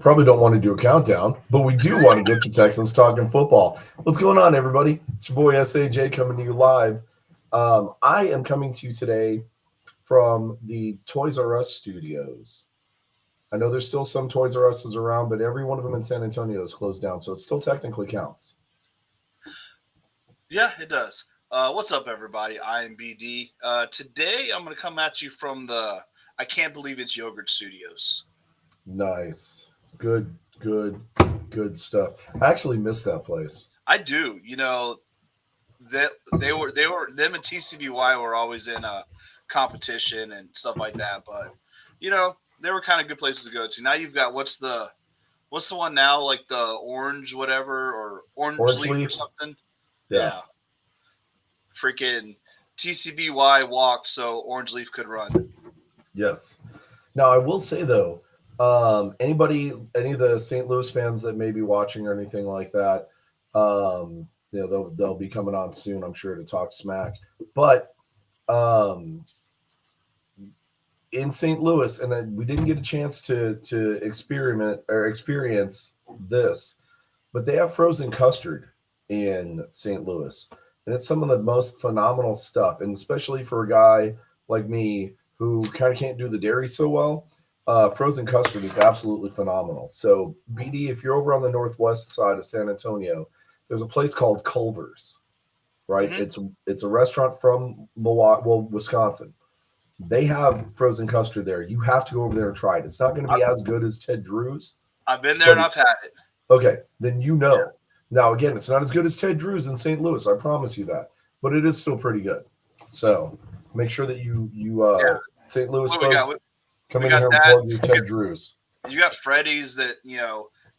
Probably don't want to do a countdown, but we do want to get to Texans talking football. What's going on, everybody? It's your boy SAJ coming to you live. I am coming to you today from the Toys R Us studios. I know there's still some Toys R Us's around, but every one of them in San Antonio is closed down, so it still technically counts. Yeah, it does. What's up, everybody? I am BD. Today, I'm going to come at you from the I Can't Believe It's Yogurt Studios. Nice. Good stuff. I actually missed that place. I do. Them and TCBY were always in a competition and stuff like that, but they were kind of good places to go to. Now you've got what's the one now, like the orange whatever or orange leaf or something? Yeah. Freaking TCBY walked so Orange Leaf could run. Yes. Now I will say though, any of the St. Louis fans that may be watching or anything like that, they'll be coming on soon, I'm sure, to talk smack. But in St. Louis, and we didn't get a chance to experiment or experience this, but they have frozen custard in St. Louis. And it's some of the most phenomenal stuff. And especially for a guy like me who kind of can't do the dairy so well, frozen custard is absolutely phenomenal. So, BD, if you're over on the northwest side of San Antonio, there's a place called Culver's, right? Mm-hmm. It's a restaurant from Wisconsin. They have frozen custard there. You have to go over there and try it. It's not going to be as good as Ted Drew's. I've been there and I've had it. Okay, then you know. Yeah. Now, again, it's not as good as Ted Drew's in St. Louis. I promise you that. But it is still pretty good. So make sure that you St. Louis folks, come in here and plug your Ted Drew's. You got Freddy's that,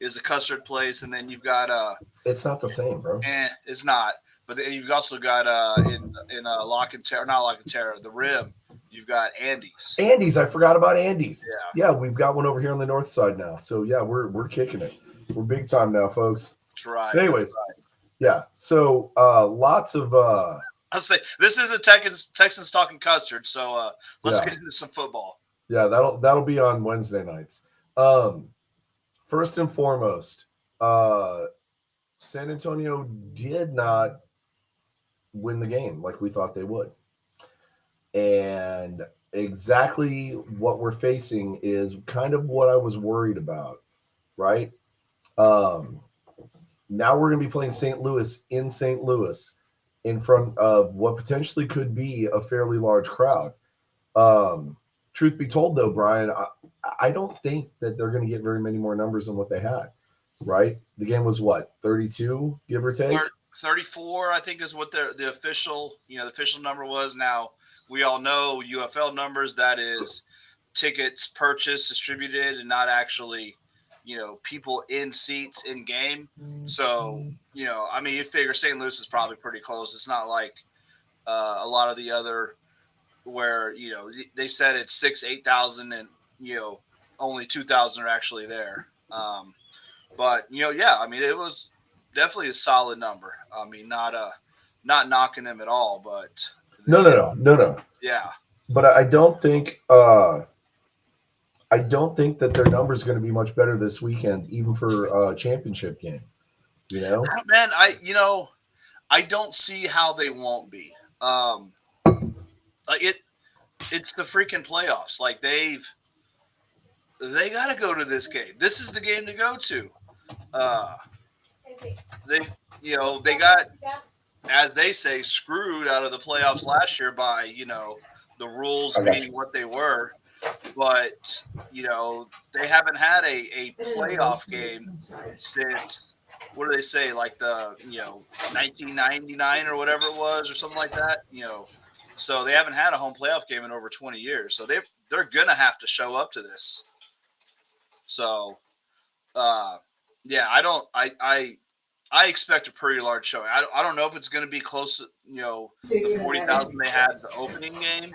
is a custard place. And then you've got it's not the same, bro. It's not. But then you've also got in Lock and Terror, not Lock and Terror, the Rim, you've got Andy's. Andy's, I forgot about Andy's. Yeah, we've got one over here on the north side now. So yeah, we're kicking it. We're big time now, folks. That's right. But anyways, yeah. So lots of I'll say this is a Texans talking custard, so let's get into some football. Yeah, that'll be on Wednesday nights. First and foremost, San Antonio did not win the game like we thought they would. And exactly what we're facing is kind of what I was worried about, right? Now we're going to be playing St. Louis in St. Louis in front of what potentially could be a fairly large crowd. Truth be told, though, Brian, I don't think that they're going to get very many more numbers than what they had, right? The game was what, 32, give or take? 34, I think, is what the official number was. Now, we all know UFL numbers, that is tickets purchased, distributed, and not actually people in seats in game. So, you figure St. Louis is probably pretty close. It's not like a lot of the other where, they said it's 8,000 and, only 2,000 are actually there. But, it was definitely a solid number. I mean, not knocking them at all, but. No. Yeah. But I don't think that their number is going to be much better this weekend, even for a championship game. Man, I don't see how they won't be. It's the freaking playoffs. Like they got to go to this game. This is the game to go to. They got, as they say, screwed out of the playoffs last year by the rules being what they were. But, they haven't had a playoff game since, what do they say, like the, 1999 or whatever it was or something like that, So they haven't had a home playoff game in over 20 years. So they're going to have to show up to this. So, I expect a pretty large showing. I don't know if it's going to be close to, the 40,000 they had the opening game,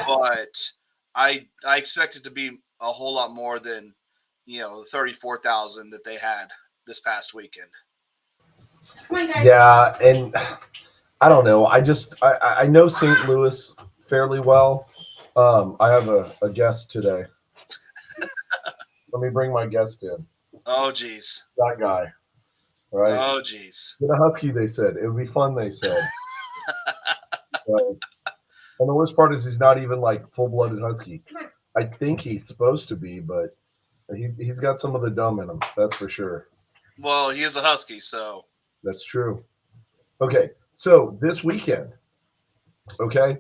but I expect it to be a whole lot more than, the 34,000 that they had this past weekend. Yeah, and I don't know. I know St. Louis fairly well. I have a guest today. Let me bring my guest in. Oh, geez. That guy, right? Oh, geez. Get a husky, they said. It would be fun, they said. Right. And the worst part is he's not even like full-blooded husky. I think he's supposed to be, but he's got some of the dumb in him. That's for sure. Well, he is a husky, so That's true. Okay, so this weekend, okay,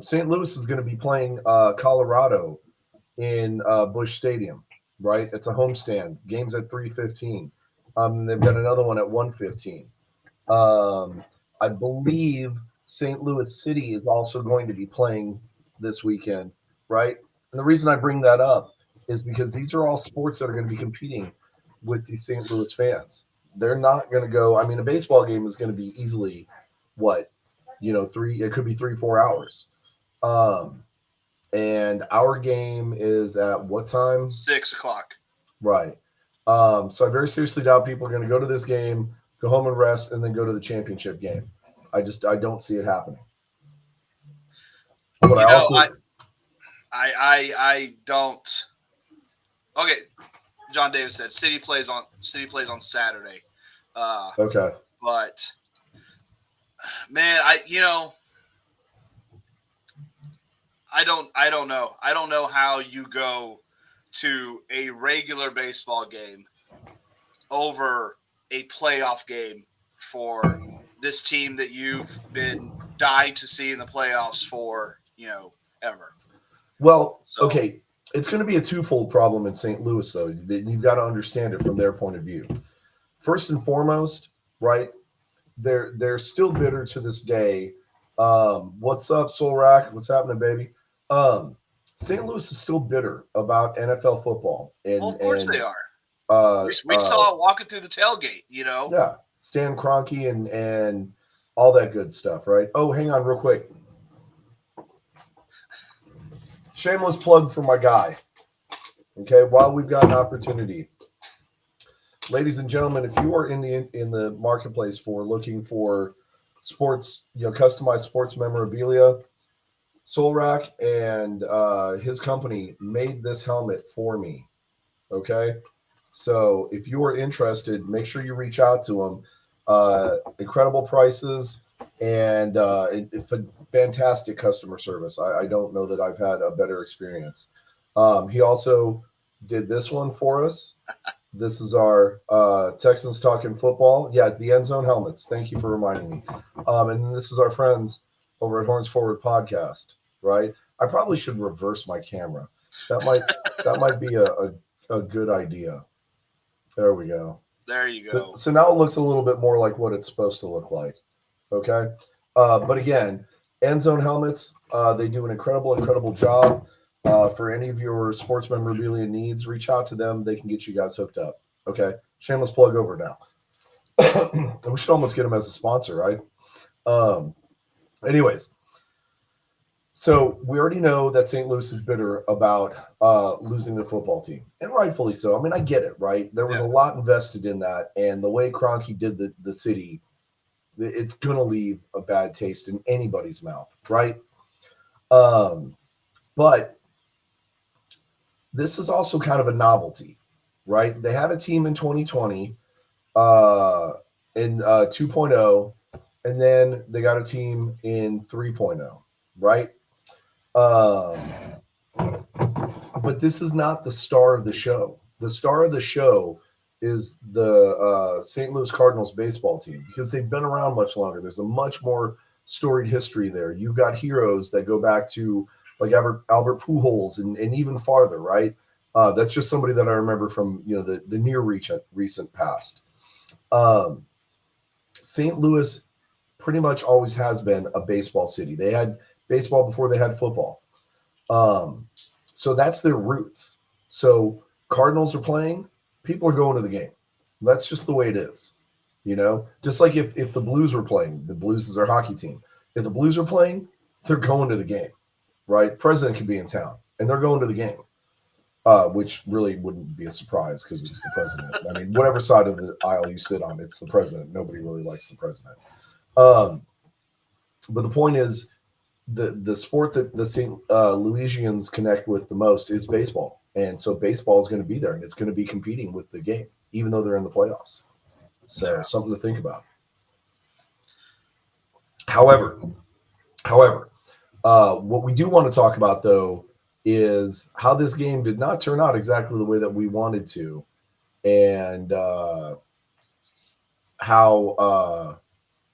St. Louis is going to be playing Colorado in Busch Stadium, right? It's a homestand. Game's at 3:15. They've got another one at 1:15. I believe St. Louis City is also going to be playing this weekend, right? And the reason I bring that up is because these are all sports that are going to be competing with the St. Louis fans. They're not going to go. I mean, a baseball game is going to be easily what, three. It could be 3-4 hours. Um, and our game is at what time? 6 o'clock. Right. So I very seriously doubt people are going to go to this game, go home and rest, and then go to the championship game. I don't see it happening. But You know, also I don't. Okay, John Davis said City plays on Saturday. okay. But man, I don't know. I don't know how you go to a regular baseball game over a playoff game for this team that you've been dying to see in the playoffs for, ever. Well, So, okay, it's going to be a twofold problem in St. Louis, though. That you've got to understand it from their point of view. First and foremost, right? They're still bitter to this day. What's up, Soul Rack? What's happening, baby? St. Louis is still bitter about NFL football, well, and of course they and are. uh, We saw it walking through the tailgate, yeah, Stan Kroenke and all that good stuff, right? Oh, hang on, real quick. Shameless plug for my guy. Okay, while we've got an opportunity, ladies and gentlemen, if you are in the marketplace for looking for sports, customized sports memorabilia, Solrak and his company made this helmet for me. Okay, so if you are interested, make sure you reach out to him. Incredible prices and it's a fantastic customer service. I don't know that I've had a better experience. He also did this one for us. This is our Texans talking football. Yeah, the end zone helmets. Thank you for reminding me. And then this is our friends over at Horns Forward Podcast. Right. I probably should reverse my camera. That might be a good idea. There we go. There you go. So now it looks a little bit more like what it's supposed to look like. Okay. But again, end zone helmets, they do an incredible job. For any of your sports memorabilia needs, reach out to them. They can get you guys hooked up. Okay. Shameless plug over now. We should almost get them as a sponsor, right? Anyways, so we already know that St. Louis is bitter about losing their football team, and rightfully so. I mean, I get it, right? There was a lot invested in that, and the way Kroenke did the city, it's going to leave a bad taste in anybody's mouth, right? But this is also kind of a novelty, right? They had a team in 2020 in 2.0, and then they got a team in 3.0, right? But this is not the star of the show. The star of the show is the St. Louis Cardinals baseball team because they've been around much longer. There's a much more storied history there. You've got heroes that go back to like Albert Pujols and even farther, right? That's just somebody that I remember from the near recent past. St. Louis pretty much always has been a baseball city. They had baseball before they had football. So that's their roots. So Cardinals are playing, people are going to the game. That's just the way it is. Just like if the Blues were playing, the Blues is their hockey team. If the Blues are playing, they're going to the game, right? The president could be in town and they're going to the game, which really wouldn't be a surprise because it's the president. I mean, whatever side of the aisle you sit on, it's the president. Nobody really likes the president. But the point is, the sport that the St. Louisians connect with the most is baseball, and so baseball is going to be there, and it's going to be competing with the game, even though they're in the playoffs. So Yeah. something to think about. However, however, what we do want to talk about though is how this game did not turn out exactly the way that we wanted to, and how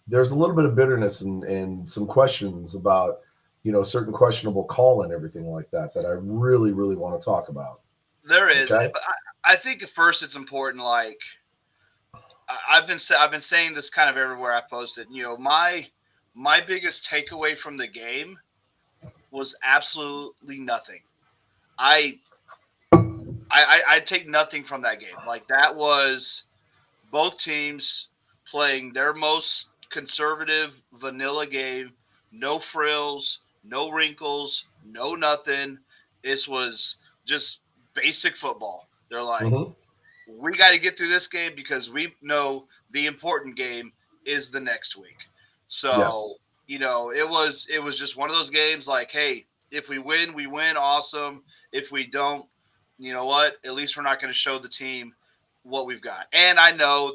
there's a little bit of bitterness and some questions about certain questionable call and everything like that I really really want to talk about. There is, Okay. but I think at first it's important. Like I've been saying this kind of everywhere I posted. My biggest takeaway from the game was absolutely nothing. I I take nothing from that game. Like that was both teams playing their most conservative vanilla game, no frills, no wrinkles, no nothing. This was just basic football. They're like, Hmm. we got to get through this game because we know the important game is the next week. So, Yes. it was just one of those games like, hey, if we win, awesome. If we don't, you know what? At least we're not going to show the team what we've got. And I know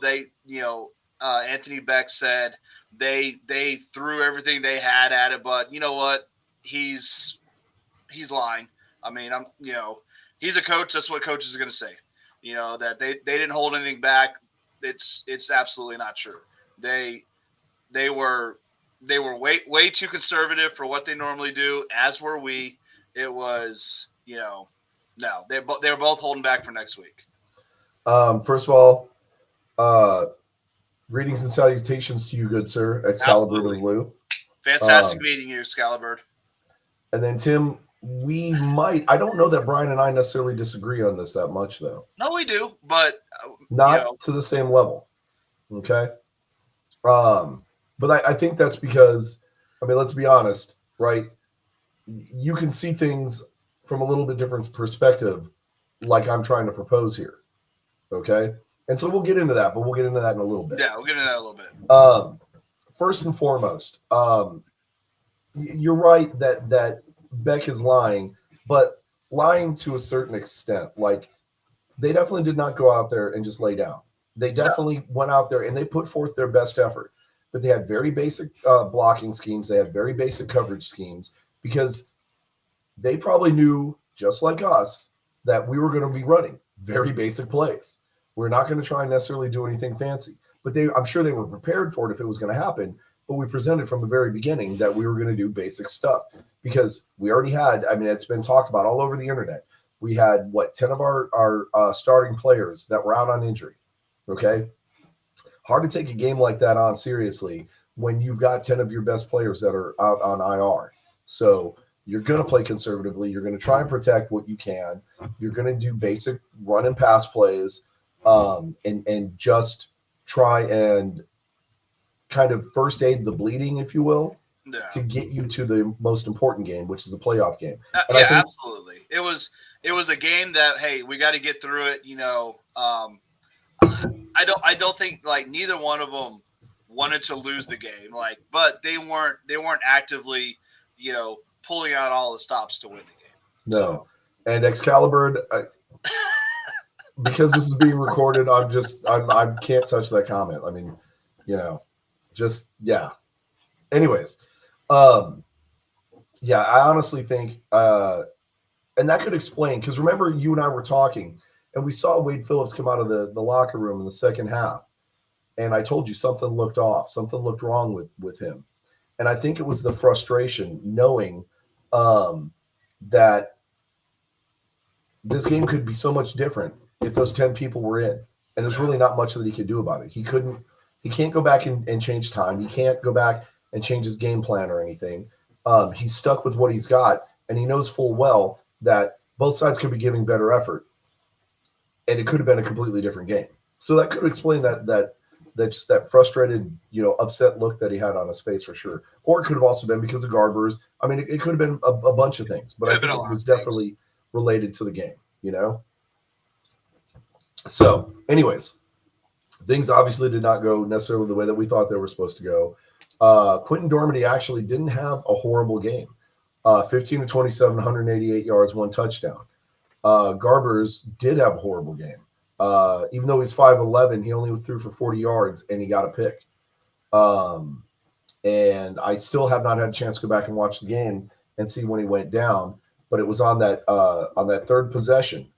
Anthony Beck said they threw everything they had at it, but you know what? He's he's lying. I mean, he's a coach. That's what coaches are going to say. That they didn't hold anything back. It's absolutely not true. They they were they were way too conservative for what they normally do. As were we. It was no. They were both holding back for next week. First of all, uh greetings and salutations to you, good sir, Excalibur to the Absolutely blue. fantastic um meeting you, Scalibur. and then Tim, I don't know that Brian and I necessarily disagree on this that much though. No, we do, but Not to the same level. Okay. um but I think that's because, I mean, let's be honest, right? You can see things from a little bit different perspective, like I'm trying to propose here. Okay. And so we'll get into that, but we'll get into that in a little bit. yeah, we'll get into that a little bit. Um, First and foremost, you're right that Beck is lying, but lying to a certain extent. Like, they definitely did not go out there and just lay down. They No, definitely went out there and they put forth their best effort. But they had very basic blocking schemes. They had very basic coverage schemes because they probably knew, just like us, that we were going to be running very basic plays. We're not going to try and necessarily do anything fancy, but I'm sure they were prepared for it if it was going to happen. But we presented from the very beginning that we were going to do basic stuff because we already had. I mean, it's been talked about all over the internet. We had what 10 of our starting players that were out on injury. Okay, hard to take a game like that on seriously when you've got 10 of your best players that are out on IR. So you're going to play conservatively. You're going to try and protect what you can. You're going to do basic run and pass plays, and just try and kind of first aid the bleeding, if you will, no. to get you to the most important game, which is the playoff game. And I Yeah, think absolutely. It was a game that, hey, we got to get through it. I don't think like neither one of them wanted to lose the game. Like, but they weren't actively pulling out all the stops to win the game. no. So And Excalibur, because this is being recorded, I can't touch that comment. I mean, you know, just yeah. Anyways, um, yeah, I honestly think, and that could explain, because remember, you and I were talking, and we saw Wade Phillips come out of the locker room in the second half, and I told you something looked off, something looked wrong with him, and I think it was the frustration knowing um, that this game could be so much different if those 10 people were in, and there's really no, not much that he could do about it. He can't go back and change time. He can't go back and change his game plan or anything. He's stuck with what he's got, and he knows full well that both sides could be giving better effort, and it could have been a completely different game. So that could explain that just that frustrated, upset look that he had on his face for sure. Or it could have also been because of Garbers. I mean, it could have been a bunch of things, but could I have been think a it lot was of things. definitely related to the game. So, anyways, things obviously did not go necessarily the way that we thought they were supposed to go. Quentin Dormady actually didn't have a horrible game. 15 to 27, 188 yards, one touchdown. Garbers did have a horrible game. Even though he's 5'11", he only threw for 40 yards and he got a pick. Um, and I still have not had a chance to go back and watch the game and see when he went down. But it was on that third possession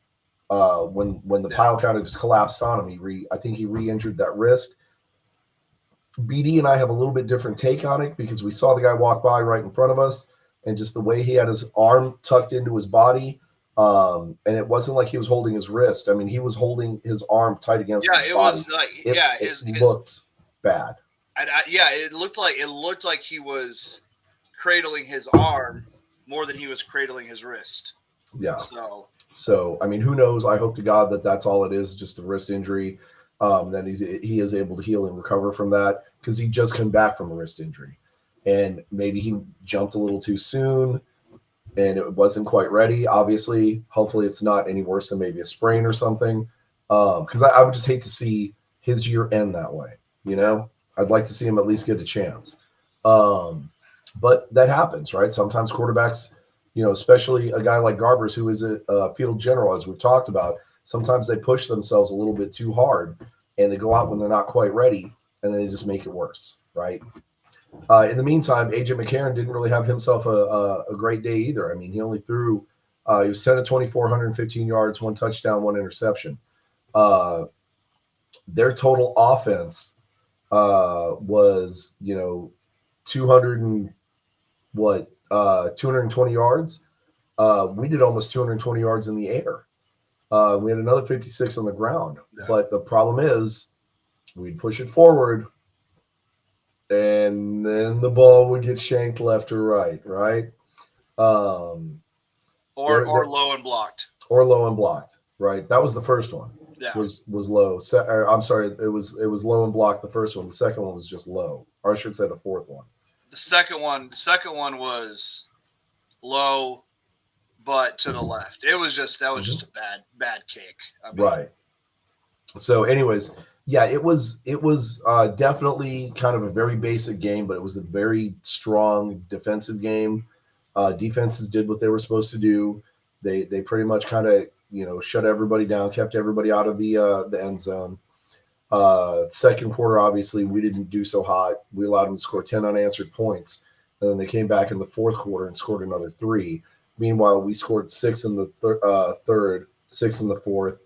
when the pile kind of just collapsed on him. I think he re-injured that wrist. BD and I have a little bit different take on it because we saw the guy walk by right in front of us, and just the way he had his arm tucked into his body, and it wasn't like he was holding his wrist. I mean, he was holding his arm tight against his it body. was like It looked bad. It looked like he was cradling his arm more than he was cradling his wrist. Yeah. So I mean, who knows? I hope to God that that's all it is, just a wrist injury. That he is able to heal and recover from that because he just came back from a wrist injury, and maybe he jumped a little too soon and it wasn't quite ready. Obviously, hopefully it's not any worse than maybe a sprain or something. Because I would just hate to see his year end that way. You know, I'd like to see him at least get a chance. But that happens, right? Sometimes quarterbacks, especially a guy like Garbers, who is a field general, as we've talked about, sometimes they push themselves a little bit too hard and they go out when they're not quite ready and then they just make it worse, right? In the meantime, AJ McCarron didn't really have himself a great day either. I mean, he only threw, he was 10 to 24, 115 yards, one touchdown, one interception. Their total offense was, 200 and 220 yards. We did almost 220 yards in the air. We had another 56 on the ground. Yeah. But the problem is we'd push it forward and then the ball would get shanked left or right, right? Or low and blocked. Or low and blocked, right? That was the first one. Yeah. Was low. I'm sorry, it was low and blocked the first one. The second one was just low. Or I should say the fourth one. The second one was low, but to the left. That was just a bad kick. I mean, right. So, anyways, yeah, it was definitely kind of a very basic game, but it was a very strong defensive game. Defenses did what they were supposed to do. They pretty much kind of shut everybody down, kept everybody out of the end zone. Second quarter, obviously, we didn't do so hot. We allowed them to score 10 unanswered points, and then they came back in the fourth quarter and scored another 3. Meanwhile, we scored 6 in the third, 6 in the fourth.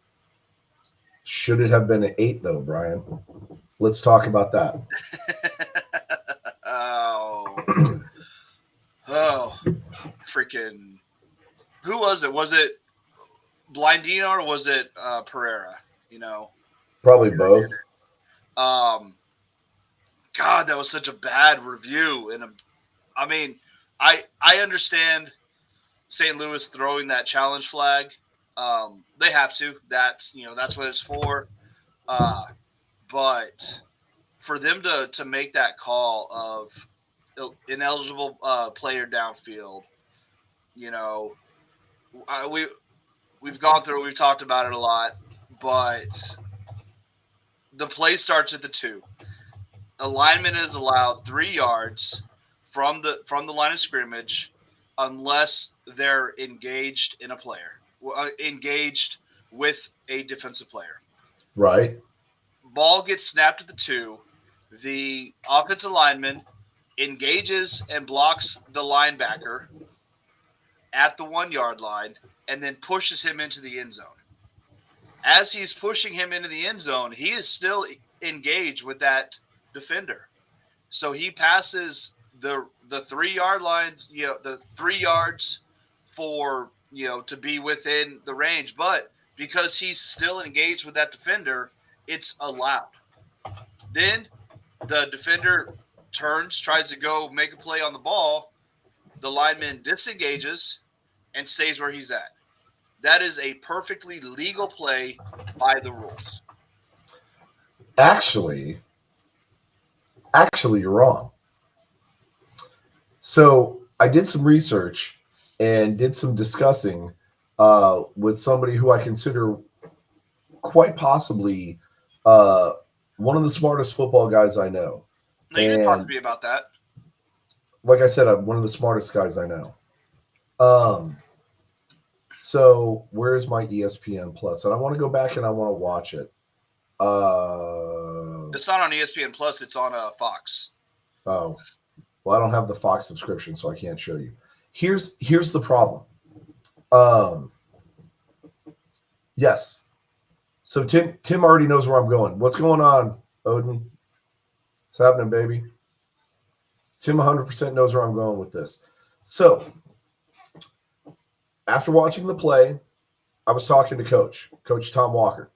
Should it have been an 8, though, Brian? Let's talk about that. Freaking! Who was it? Was it Blindino or was it Pereira? Probably both. God, that was such a bad review, and I understand St. Louis throwing that challenge flag. They have to. That's what it's for. But for them to make that call of ineligible player downfield, we've gone through it. We've talked about it a lot, but the play starts at the 2. The lineman is allowed 3 yards from the line of scrimmage unless they're engaged in a player. Engaged with a defensive player. Right. Ball gets snapped at the 2. The offensive lineman engages and blocks the linebacker at the 1-yard line and then pushes him into the end zone. As he's pushing him into the end zone, he is still engaged with that defender. So he passes the 3-yard lines, the 3 yards for to be within the range, but because he's still engaged with that defender, it's allowed. Then the defender turns, tries to go make a play on the ball. The lineman disengages and stays where he's at. That is a perfectly legal play by the rules. Actually, you're wrong. So I did some research and did some discussing with somebody who I consider quite possibly one of the smartest football guys I know. No, you didn't talk to And me about that. like I said, I'm one of the smartest guys I know. Um, so where's my ESPN Plus? And I want to go back and I want to watch it. It's not on ESPN Plus. It's on Fox. Oh, well, I don't have the Fox subscription, so I can't show you. Here's the problem. Um, yes. So Tim already knows where I'm going. What's going on, Odin? What's happening, baby? Tim 100% knows where I'm going with this. So after watching the play, I was talking to Coach Tom Walker.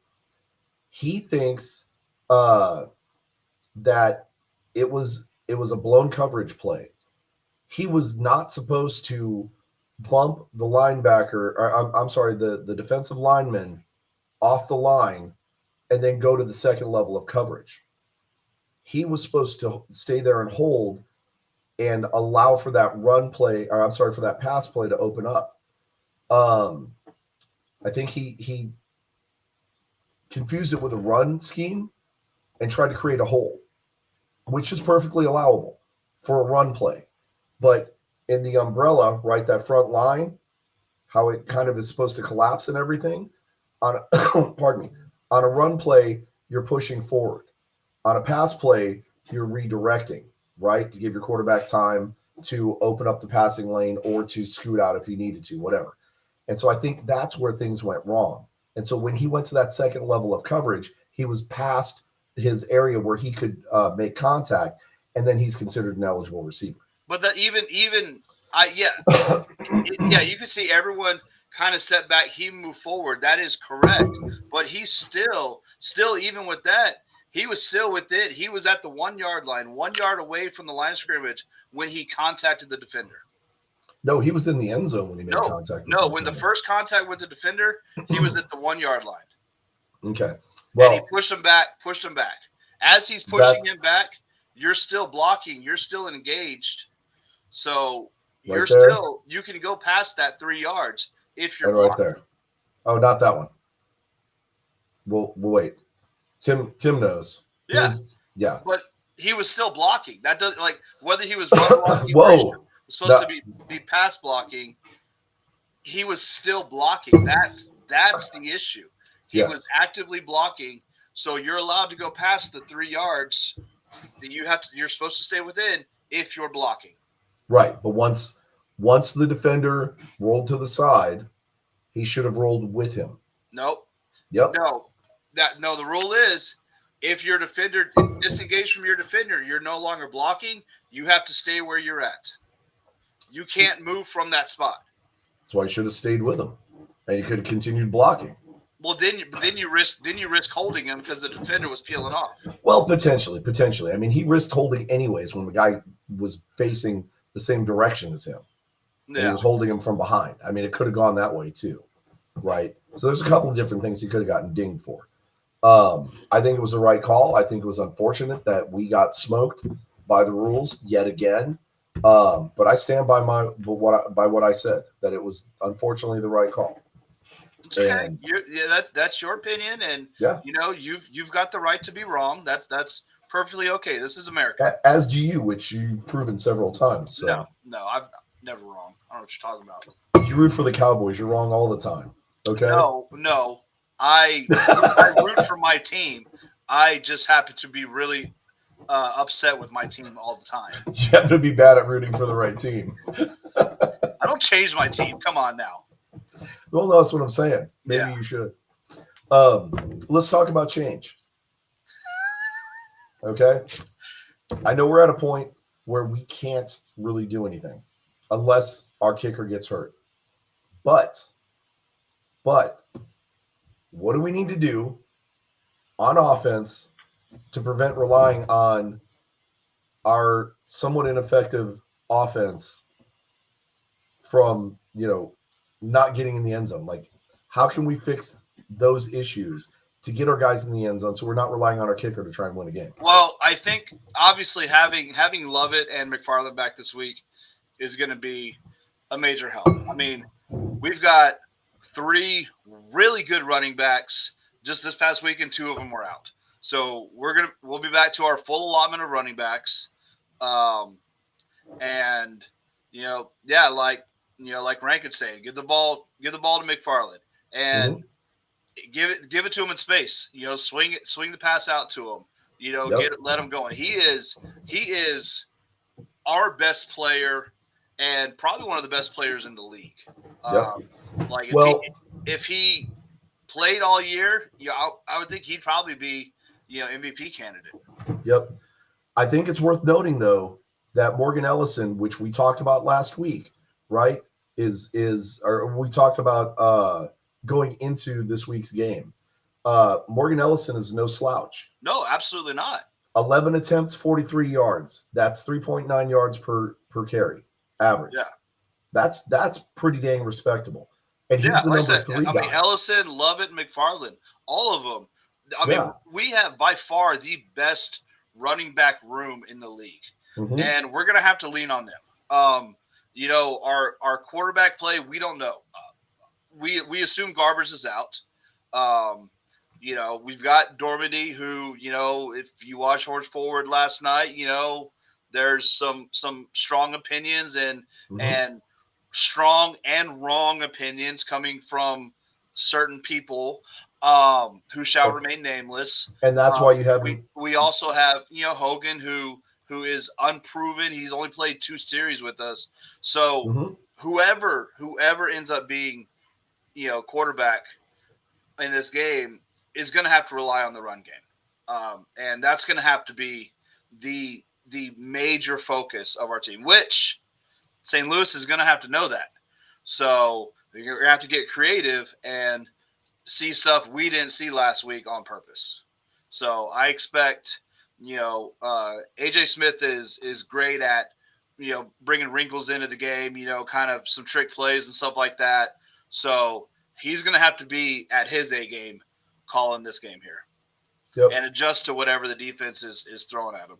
He thinks uh, that it was a blown coverage play. He was not supposed to bump the linebacker, or I'm sorry, the defensive lineman off the line and then go to the second level of coverage. He was supposed to stay there and hold and allow for that run play, or I'm sorry, for that pass play to open up. Um, I think he confused it with a run scheme and tried to create a hole, which is perfectly allowable for a run play. But in the umbrella, right, that front line, how it kind of is supposed to collapse and everything, on a, pardon me, on a run play, you're pushing forward. On a pass play, you're redirecting, right, to give your quarterback time to open up the passing lane or to scoot out if he needed to, whatever. And so I think that's where things went wrong. And so when he went to that second level of coverage, he was past his area where he could make contact, and then he's considered an eligible receiver. But that even I yeah yeah, you can see everyone kind of set back. He moved forward. That is correct. But he's still even with that, he was still within. He was at the 1 yard line, 1 yard away from the line of scrimmage when he contacted the defender. No, he was in the end zone when he made No, contact with no. the When the defender. first contact with the defender, he was at the 1 yard line, Okay. and he Well, pushed him back. Pushed him back. As he's pushing him that's back, you're still blocking. You're still engaged. So right there you can go past that 3 yards if you're and right blocking. there. Oh, not that one. We'll wait. Tim knows. He Yeah, was yeah. but he was still blocking. That does like whether he was run blocking or he Whoa. was supposed No. to be pass blocking, he was still blocking. That's the issue. He was Yes. actively blocking. So you're allowed to go past the 3 yards that you're supposed to stay within if you're blocking. Right. But once the defender rolled to the side, he should have rolled with him. Nope. Yep. No. The rule is if your defender disengaged from your defender, you're no longer blocking. You have to stay where you're at. You can't move from that spot. That's why he should have stayed with him. And he could have continued blocking. Well, then you risk holding him because the defender was peeling off. Well, potentially. I mean, he risked holding anyways when the guy was facing the same direction as him. And he Yeah. was holding him from behind. I mean, it could have gone that way too. Right. So there's a couple of different things he could have gotten dinged for. I think it was the right call. I think it was unfortunate that we got smoked by the rules yet again. But I stand by what I said, that it was unfortunately the right call. It's okay. And That's your opinion, and yeah, you've got the right to be wrong. That's perfectly okay. This is America. as do you, which you've proven several times. So No, I've never wrong. I don't know what you're talking about. you root for the Cowboys. You're wrong all the time. Okay. No. I root for my team. I just happen to be really upset with my team all the time. You happen to be bad at rooting for the right team. I don't change my team. Come on now. Well, no, that's what I'm saying. Maybe Yeah. you should. Let's talk about change. Okay. I know we're at a point where we can't really do anything unless our kicker gets hurt. But what do we need to do on offense to prevent relying on our somewhat ineffective offense from, not getting in the end zone? Like, how can we fix those issues to get our guys in the end zone so we're not relying on our kicker to try and win a game? Well, I think obviously having Lovett and McFarland back this week is going to be a major help. I mean, we've got 3 really good running backs just this past week, and 2 of them were out. So we'll be back to our full allotment of running backs, um, and yeah, like Rankin saying, give the ball to McFarland, and Hmm. give it to him in space. Swing the pass out to him. Yep. Let him go. And he is our best player and probably one of the best players in the league. Yep. Um, like Well, if he played all year, I would think he'd probably be MVP candidate. yep. I think it's worth noting though that Morgan Ellison, which we talked about last week, right, is or we talked about going into this week's game. Morgan Ellison is no slouch. No, absolutely not. 11 attempts, 43 yards. That's 3.9 yards per carry Yeah, average. That's pretty dang respectable. And yeah. he's the Like I number said, three I mean guy. Ellison, Lovett, McFarland, all of them. I mean, Yeah. we have by far the best running back room in the league, Hmm. and we're gonna have to lean on them. Our quarterback play, we don't know. We assume Garbers is out. Um, we've got Dormady, who if you watch Horse Forward last night, there's some strong opinions Hmm. and strong and wrong opinions coming from certain people who shall remain nameless. And that's why you have We him. we also have Hogan, who is unproven. He's only played 2 series with us, so Hmm. whoever ends up being quarterback in this game is going to have to rely on the run game, and that's going to have to be the major focus of our team. Which St. Louis is going to have to know that. So you're going to have to get creative and see stuff we didn't see last week on purpose. So I expect AJ Smith is great at bringing wrinkles into the game, kind of some trick plays and stuff like that. So he's going to have to be at his A game calling this game here Yep. and adjust to whatever the defense is throwing at him.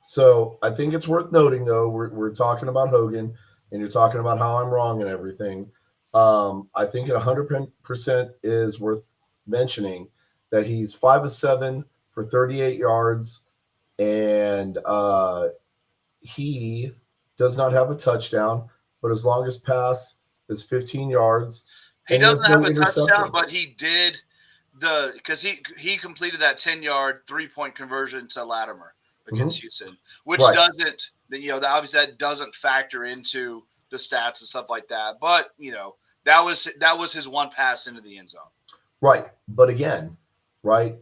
So I think it's worth noting, though, we're talking about Hogan, and you're talking about how I'm wrong and everything. I think it 100% is worth mentioning that he's 5 of 7 for 38 yards, and he does not have a touchdown, but his longest pass is 15 yards, He and he has doesn't have no a touchdown, interceptions. but he did because he completed that 10-yard 3-point conversion to Latimer Hmm. against Houston, which Right. doesn't obviously that doesn't factor into the stats and stuff like that. But that was his one pass into the end zone. Right. But again, right,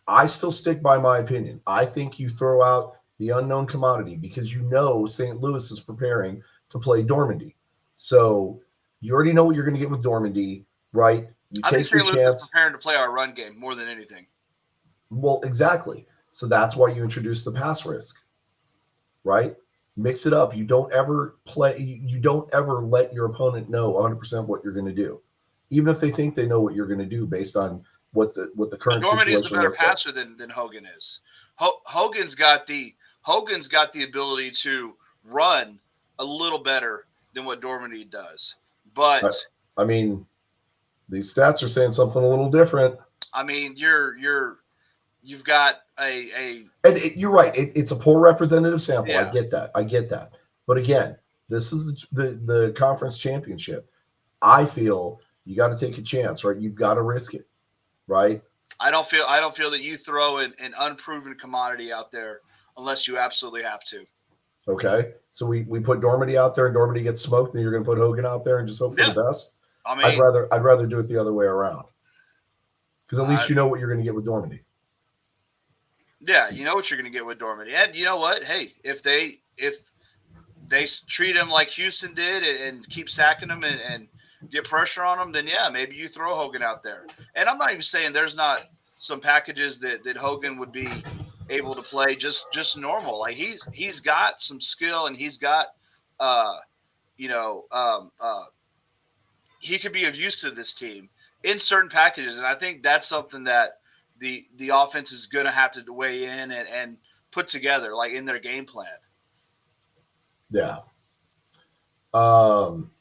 I still stick by my opinion. I think you throw out the unknown commodity because you know St. Louis is preparing to play Dormandy. So you already know what you're going to get with Dormandy, right? You I think take your St. Louis is chance. preparing to play our run game more than anything. Well, exactly. So that's why you introduce the pass risk, right? Mix it up. You don't ever play, you don't ever let your opponent know 100% what you're going to do, even if they think they know what you're going to do based on what the But current Dormady is the situation better looks like. passer than Hogan is. Hogan's got the ability to run a little better than what Dormady does. I, But I mean, these stats are saying something a little different. I mean, you've got a And you're right. It's a poor representative sample. I yeah. get that. I get that. But again, this is the conference championship. I feel you got to take a chance, right? You've got to risk it, right? I don't feel that you throw an unproven commodity out there unless you absolutely have to. Okay. So we put Dormady out there and Dormady gets smoked, and you're going to put Hogan out there and just hope for the Yeah, best. I I'd mean, rather I'd rather do it the other way around because at uh, least you know what you're going to get with Dormady. yeah, you know what you're going to get with Dormady, and you know what? Hey, if they treat him like Houston did and keep sacking him and get pressure on him, then yeah, maybe you throw Hogan out there. And I'm not even saying there's not some packages that Hogan would be able to play just normal. Like he's got some skill and he's got uh you know he could be of use to this team in certain packages, and I think that's something that the offense is going to have to weigh in and put together like in their game plan. Yeah.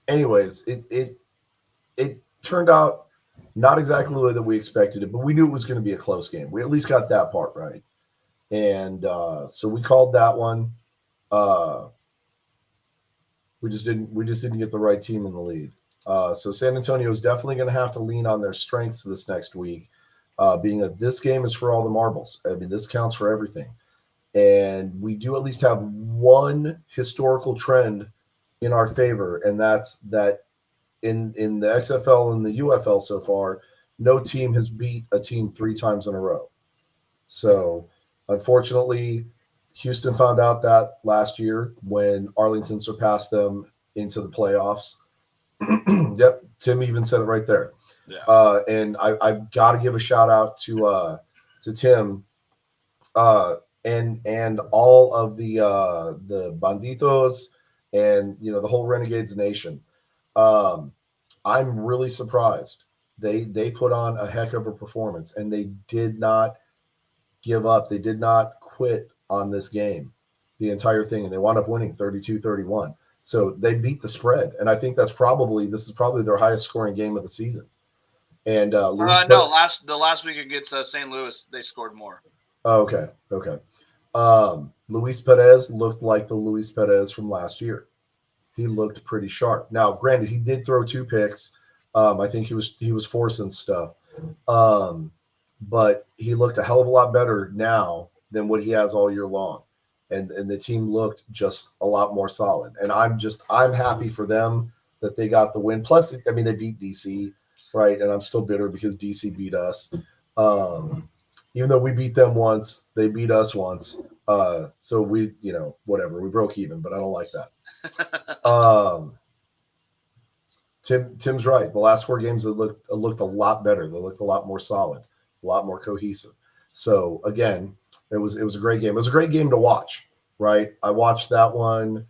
Anyways, it turned out. Not exactly the way that we expected it, but we knew it was going to be a close game. We at least got that part right, and so we called that one. Uh, we just didn't get the right team in the lead. So San Antonio is definitely going to have to lean on their strengths this next week, being that this game is for all the marbles. I mean, this counts for everything, and we do at least have one historical trend in our favor, and that's that in the XFL and the UFL so far, no team has beat a team three times in a row. So, unfortunately, Houston found out that last year when Arlington surpassed them into the playoffs. Yep, Tim even said it right there. Yeah. And I've got to give a shout out to Tim uh, and all of the banditos and the whole Renegades Nation. Um, I'm really surprised they put on a heck of a performance and they did not give up. They did not quit on this game, the entire thing, and they wound up winning 32-31. So they beat the spread, and I think this is probably their highest scoring game of the season. And Luis No, Perez. the last week against St. Louis, they scored more. Oh, okay, okay. Luis Perez looked like the Luis Perez from last year. He looked pretty sharp. Now, granted, he did throw two picks. I think he was forcing stuff, um, but he looked a hell of a lot better now than what he has all year long, and the team looked just a lot more solid. And I'm happy for them that they got the win. Plus, I mean, they beat DC, right? And I'm still bitter because DC beat us. Um, Even though we beat them once, they beat us once. So whatever, we broke even, but I don't like that. Um, Tim's right. The last four games looked a lot better. They looked a lot more solid, a lot more cohesive. So again, it was a great game. It was a great game to watch. Right. I watched that one.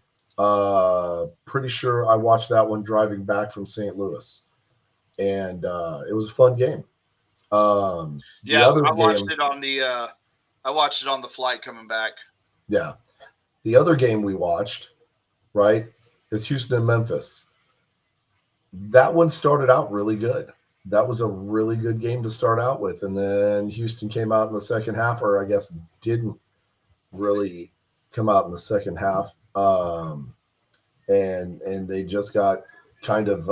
Pretty sure I watched that one driving back from St. Louis, and it was a fun game. The Yeah, other game, I watched it on the flight coming back. yeah, the other game we watched, right, is Houston and Memphis. That one started out really good. That was a really good game to start out with, and then Houston came out in the second half, or I guess didn't really come out in the second half, and they just got kind of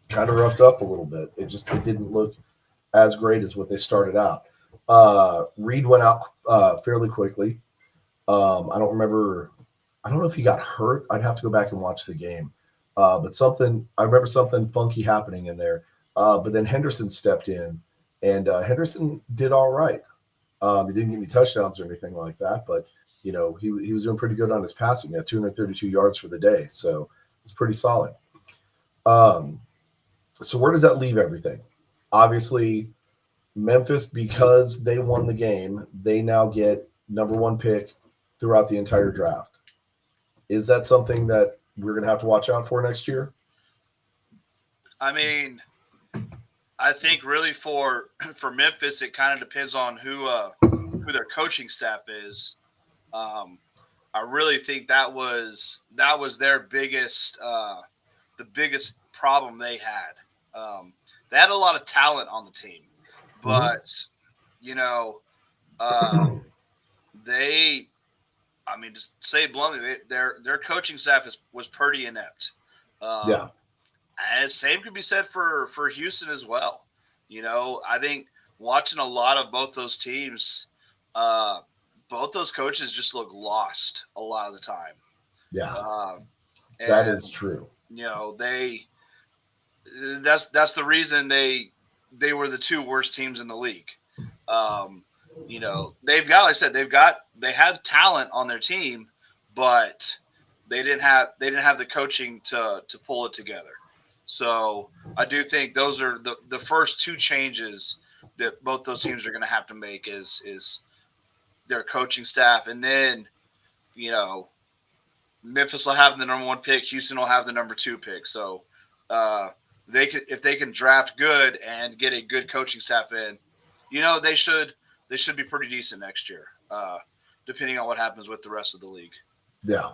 kind of roughed up a little bit. It didn't look as great as what they started out. Reed went out fairly quickly. I don't remember. I don't know if he got hurt. I'd have to go back and watch the game. But I remember something funky happening in there. But then Henderson stepped in, and Henderson did all right. He didn't get any touchdowns or anything like that, but he was doing pretty good on his passing. He had 232 yards for the day, so it's pretty solid. Um, so where does that leave everything? Obviously, Memphis, because they won the game, they now get number one pick throughout the entire draft. Is that something that we're going to have to watch out for next year? I mean, I think really for Memphis, it kind of depends on who their coaching staff is. Um, I really think that was their biggest the biggest problem they had. They had a lot of talent on the team, Mm-hmm. but you know uh, they. I mean, just say bluntly, their coaching staff was pretty inept. Yeah, Um, and same could be said for Houston as well. I think watching a lot of both those teams, uh, both those coaches just look lost a lot of the time. yeah, Um, that and is true. they that's the reason they were the two worst teams in the league. Um, they've got, like I said, they have talent on their team, but they didn't have the coaching to pull it together. So I do think those are the first two changes that both those teams are going to have to make is their coaching staff, and then you know Memphis will have the number one pick. Houston will have the number two pick. So uh, if they can draft good and get a good coaching staff in, they should be pretty decent next year. Depending on what happens with the rest of the league. Yeah,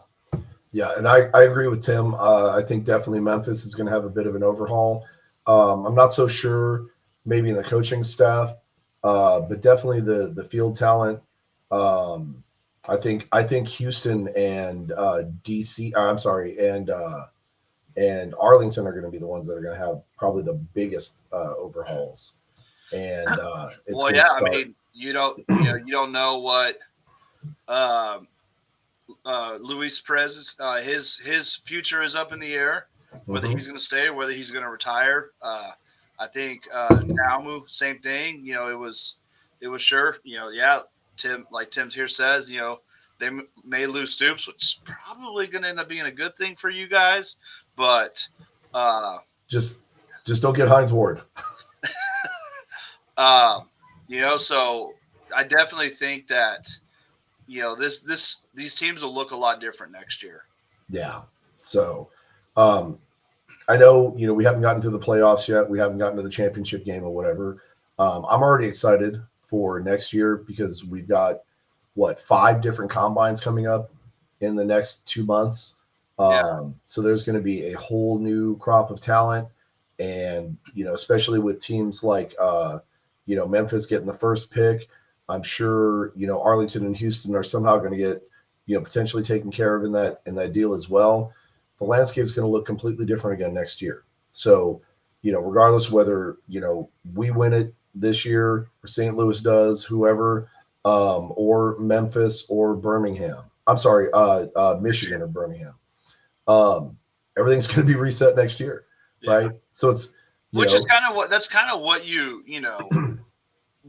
yeah, and I agree with Tim. I think definitely Memphis is going to have a bit of an overhaul. I'm not so sure, maybe in the coaching staff, but definitely the field talent. Um, I think Houston and DC. I'm sorry, and Arlington are going to be the ones that are going to have probably the biggest overhauls, and it's Well, going to yeah, I start. mean, you don't know what um, Luis Perez his future is up in the air, whether Hmm. he's going to stay or whether he's going to retire. I think Taumu, same thing. It was sure. Yeah. Tim, like Tim here says, they may lose Stoops, which is probably going to end up being a good thing for you guys. But uh, Just just don't get Heinz Ward. um, so I definitely think that these teams will look a lot different next year. Yeah. So um, I know, we haven't gotten to the playoffs yet. We haven't gotten to the championship game or whatever. I'm already excited for next year because we've got what, 5 different combines coming up in the next 2 months. Yeah. So there's going to be a whole new crop of talent, and especially with teams like Memphis getting the first pick. I'm sure Arlington and Houston are somehow going to get potentially taken care of in that deal as well. The landscape is going to look completely different again next year. So, regardless whether we win it this year or St. Louis does, whoever, or Memphis or Birmingham. I'm sorry, Michigan or Birmingham. Um, Everything's going to be reset next year, Yeah. right? So it's you Which is know kind of what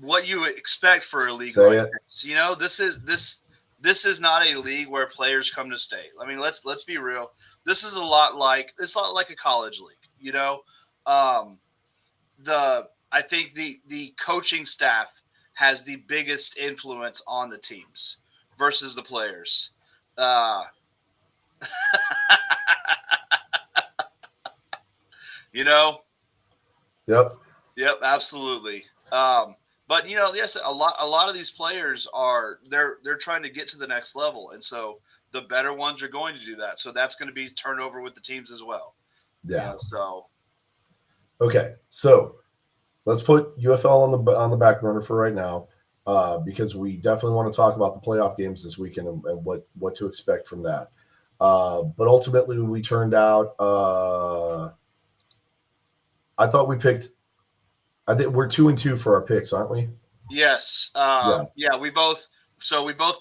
what you expect for a league say like it. this. This is not a league where players come to stay. I mean, let's be real. This is a lot like a college league. Um, the I think the coaching staff has the biggest influence on the teams versus the players. Uh, you know, Yep. Yep, absolutely. But yes, a lot of these players they're trying to get to the next level, and so the better ones are going to do that. So that's going to be turnover with the teams as well. Yeah. So Okay. So let's put UFL on the back burner for right now, because we definitely want to talk about the playoff games this weekend and what to expect from that. But ultimately, we turned out. I thought we picked. I think we're 2-2 for our picks, aren't we? yes, Yeah. yeah, we both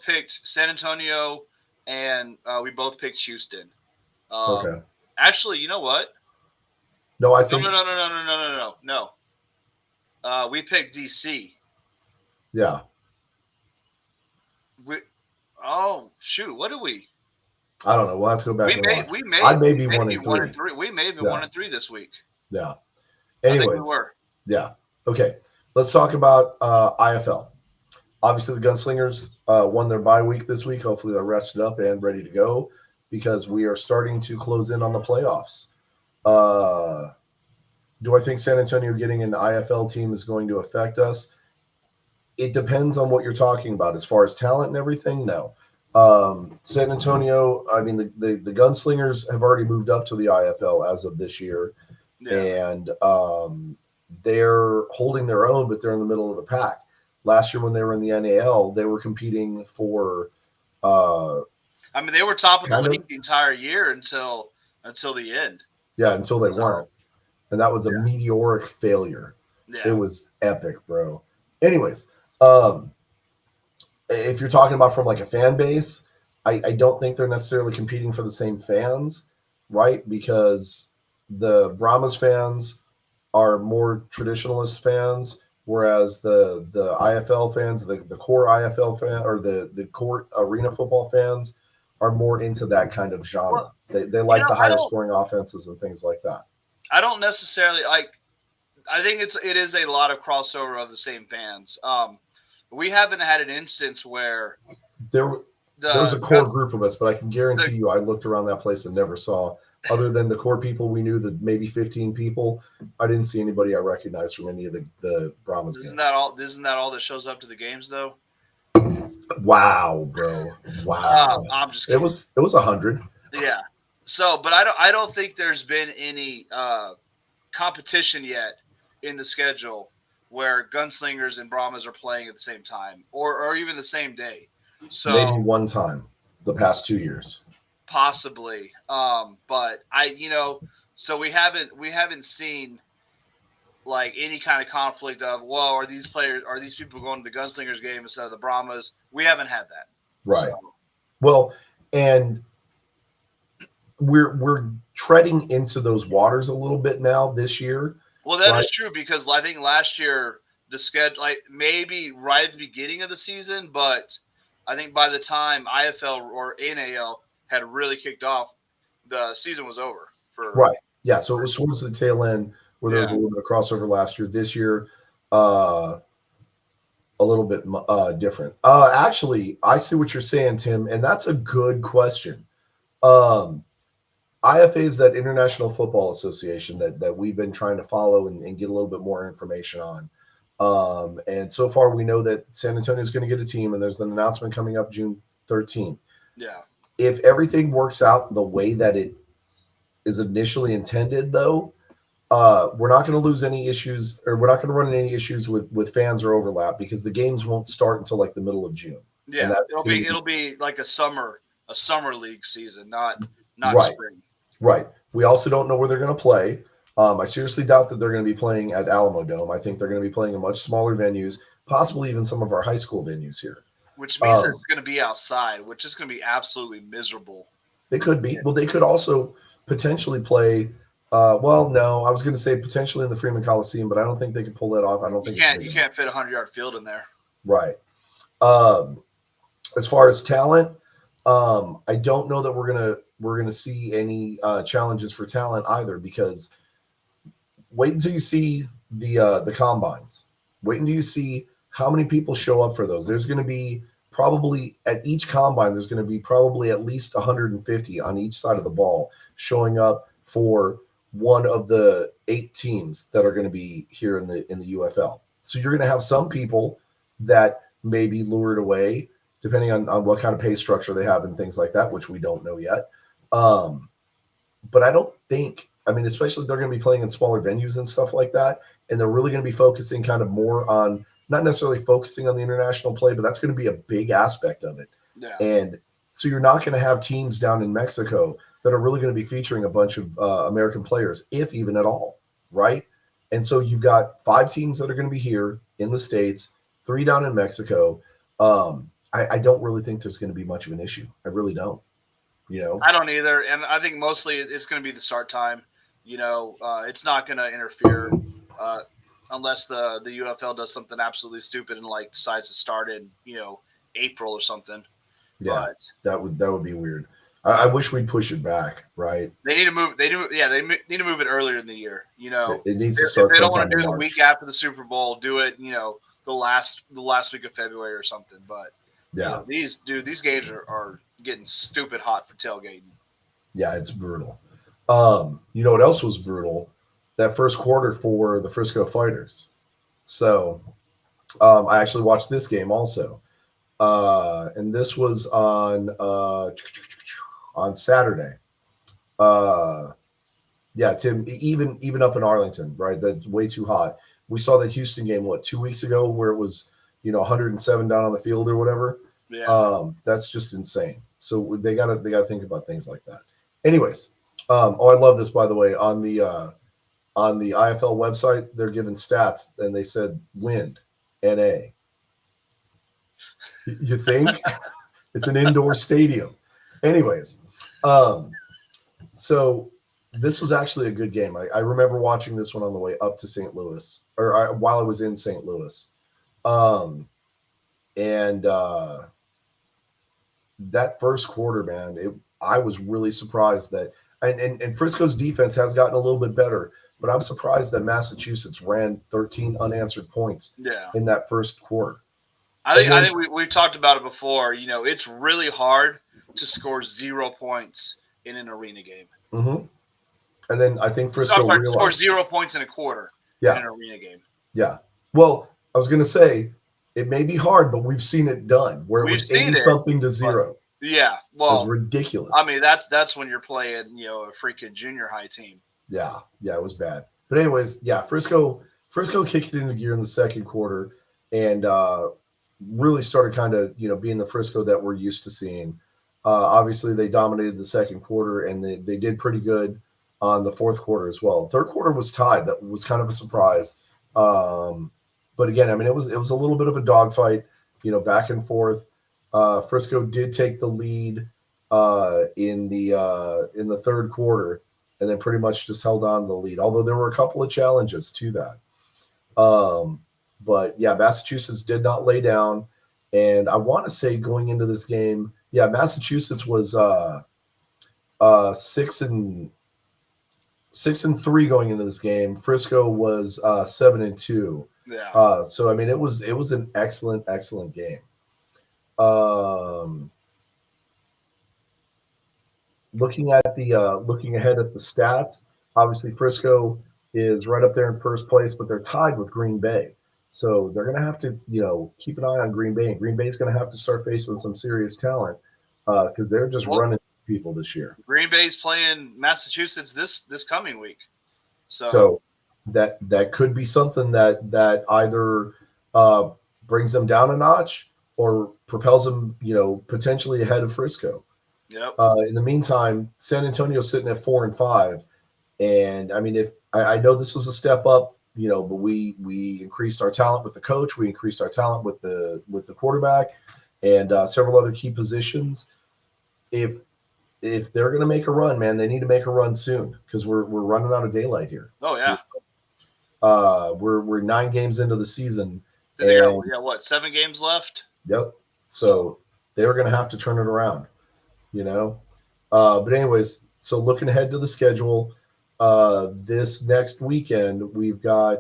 picked San Antonio, and we both picked Houston. Um, Okay. actually, you know what? No, I No, no, think. no, no, no, no, no, no, no, no. We picked DC. Yeah. We, oh shoot, what do we? I don't know. We'll have to go back We and may watch. we I may may we be may one be and one and three. three. We may be Yeah. 1 and 3 this week. Yeah. I think we Anyways. were. Yeah. Okay. Let's talk about IFL. Obviously, the Gunslingers won their bye week this week. Hopefully, they're rested up and ready to go because we are starting to close in on the playoffs. Uh, do I think San Antonio getting an IFL team is going to affect us? It depends on what you're talking about. As far as talent and everything, no. San Antonio, I mean, the Gunslingers have already moved up to the IFL as of this year, Yeah. and they're holding their own, but they're in the middle of the pack. Last year, when they were in the NAL, they were competing for uh, I mean, they were top of the kind of, league the entire year until the end. yeah, until they weren't, So and that was a meteoric failure. It yeah, was epic, bro. Anyways, um, if you're talking about from like a fan base, I don't think they're necessarily competing for the same fans, right? Because the Brahmas fans are more traditionalist fans, whereas the IFL fans, the core IFL fan or the core arena football fans are more into that kind of well, genre. They like the I higher don't scoring offenses and things like that. I don't necessarily like. I think it is a lot of crossover of the same fans. We haven't had an instance where There there was the a core guns group of us, but I can the guarantee you, I looked around that place and never saw, other than the core people we knew, that maybe 15 people. I didn't see anybody I recognized from any of the Brahmas isn't that games. all isn't that all that shows up to the games though? Wow, bro! Wow, I'm just it kidding. was 100. Yeah. So, but I don't think there's been any. competition yet in the schedule where Gunslingers and Brahmas are playing at the same time, or even the same day. Maybe So one time the past 2 years. possibly, but so we haven't seen like any kind of conflict of, whoa, are these people going to the Gunslingers game instead of the Brahmas? We haven't had that. So Right. Well, and we're treading into those waters a little bit now this year, well, that right? is true because I think last year the schedule, like maybe right at the beginning of the season, but I think by the time IFL or NAL had really kicked off, the season was over for. Right. Yeah. So it was towards the tail end where there was a Yeah. little bit of crossover last year. This year, uh, a little bit different. Actually, I see what you're saying, Tim, and that's a good question. Um, IFA is that International Football Association that we've been trying to follow and get a little bit more information on. And so far, we know that San Antonio is going to get a team, and there's an announcement coming up June 13th. Yeah. If everything works out the way that it is initially intended, though, we're not going to lose any issues, or we're not going to run into any issues with fans or overlap because the games won't start until like the middle of June, and Yeah. that's It'll going be to be it'll be like a summer league season, not right. spring. Right. We also don't know where they're going to play. I seriously doubt that they're going to be playing at Alamo Dome. I think they're going to be playing in much smaller venues, possibly even some of our high school venues here. Which means that Um, it's going to be outside, which is going to be absolutely miserable. they could be. Yeah. Well, they could also potentially play. Well, no, I was going to say potentially in the Freeman Coliseum, but I don't think they could pull that off. I don't You think it's can't big you enough. can't fit a 100-yard field in there. Right. Um, as far as talent, I don't know that we're gonna see any challenges for talent either because wait until you see the combines. Wait until you see how many people show up for those. There's going to be probably at each combine. There's going to be probably at least 150 on each side of the ball showing up for one of the 8 teams that are going to be here in the UFL. So you're going to have some people that may be lured away depending on what kind of pay structure they have and things like that, which we don't know yet. Um, but I don't think, I mean, especially if they're going to be playing in smaller venues and stuff like that, and they're really going to be focusing kind of more on not necessarily focusing on the international play, but that's going to be a big aspect of it. Yeah. And so you're not going to have teams down in Mexico that are really going to be featuring a bunch of American players, if even at all, right? And so you've got 5 teams that are going to be here in the States, 3 down in Mexico. I don't really think there's going to be much of an issue. I really don't. You know, I don't either, and I think mostly it's going to be the start time. It's not going to interfere uh, unless the UFL does something absolutely stupid and like decides to start in April or something. yeah, But that would be weird. I wish we'd push it back, right? they need to move. Need to move it earlier in the year. It needs to If start they don't want sometime to in do the March. week after the Super Bowl, do it. The last week of February or something. But Yeah, these games are getting stupid hot for tailgating. yeah, it's brutal. You know what else was brutal? That first quarter for the Frisco Fighters. So I actually watched this game also, and this was on Saturday. Uh, yeah, Tim, even up in Arlington, right? That's way too hot. We saw that Houston game 2 weeks ago where it was 107 down on the field or whatever. Yeah. That's just insane. So they gotta think about things like that. Anyways, oh, I love this by the way on the IFL website they're giving stats and they said wind, NA. You think it's an indoor stadium? Anyways, um, so this was actually a good game. I remember watching this one on the way up to St. Louis, or while I was in St. Louis, um, and that first quarter, man, I was really surprised that, and Frisco's defense has gotten a little bit better, but I'm surprised that Massachusetts ran 13 unanswered points Yeah. in that first quarter. I And think I then, think we've talked about it before. It's really hard to score 0 points in an arena game. mhm. And then I think So, I'm Frisco sorry, score realized, 0 points in a quarter in yeah, an arena game. yeah. Well, I was going to say it may be hard, but we've seen it done where it We've was seen 80 it, something to but 0. yeah. It was Well, I ridiculous. mean that's when you're playing a freaking junior high team. Yeah, yeah, it was bad. But anyways, yeah, Frisco kicked it into gear in the second quarter and really started kind of being the Frisco that we're used to seeing. Obviously, they dominated the second quarter and they did pretty good on the fourth quarter as well. Third quarter was tied. That was kind of a surprise. But again, I mean, it was a little bit of a dogfight, back and forth. Frisco did take the lead in the third quarter, and then pretty much just held on to the lead. Although there were a couple of challenges to that. Um, but yeah, Massachusetts did not lay down, and I want to say going into this game, yeah, Massachusetts was 6-3 going into this game. Frisco was 7-2. Yeah. So I mean, it was an excellent game. Um, looking ahead at the stats, obviously Frisco is right up there in first place, but they're tied with Green Bay. So they're going to have to, keep an eye on Green Bay. And Green Bay is going to have to start facing some serious talent because they're just Well, running people this year. Green Bay's playing Massachusetts this coming week. So that could be something that either brings them down a notch or propels them, potentially ahead of Frisco. Yep. In the meantime, San Antonio's sitting at 4-5, and I mean, if I know this was a step up, but we increased our talent with the coach, we increased our talent with the quarterback, and several other key positions. If they're going to make a run, man, they need to make a run soon because we're running out of daylight here. Oh yeah. We're 9 games into the season. So they got 7 games left? Yep. So they're going to have to turn it around. But anyways, so looking ahead to the schedule, this next weekend we've got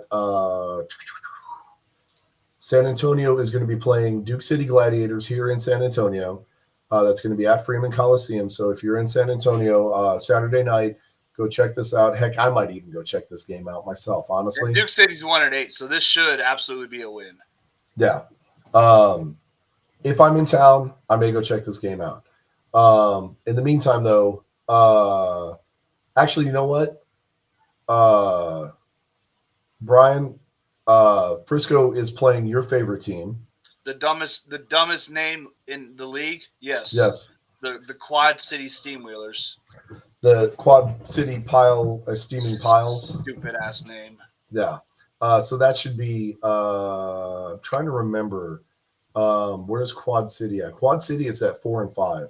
San Antonio is going to be playing Duke City Gladiators here in San Antonio. That's going to be at Freeman Coliseum. So if you're in San Antonio Saturday night, go check this out. Heck, I might even go check this game out myself, honestly. And Duke City's 1-8, so this should absolutely be a win. Yeah. If I'm in town, I may go check this game out. In the meantime, though, actually, you know what? Brian, Frisco is playing your favorite team. The dumbest name in the league? Yes. Yes. The Quad City Steamwheelers. The Quad City Steaming Piles. Stupid ass name. Yeah. So that should be trying to remember where's Quad City at? Quad City is at 4-5.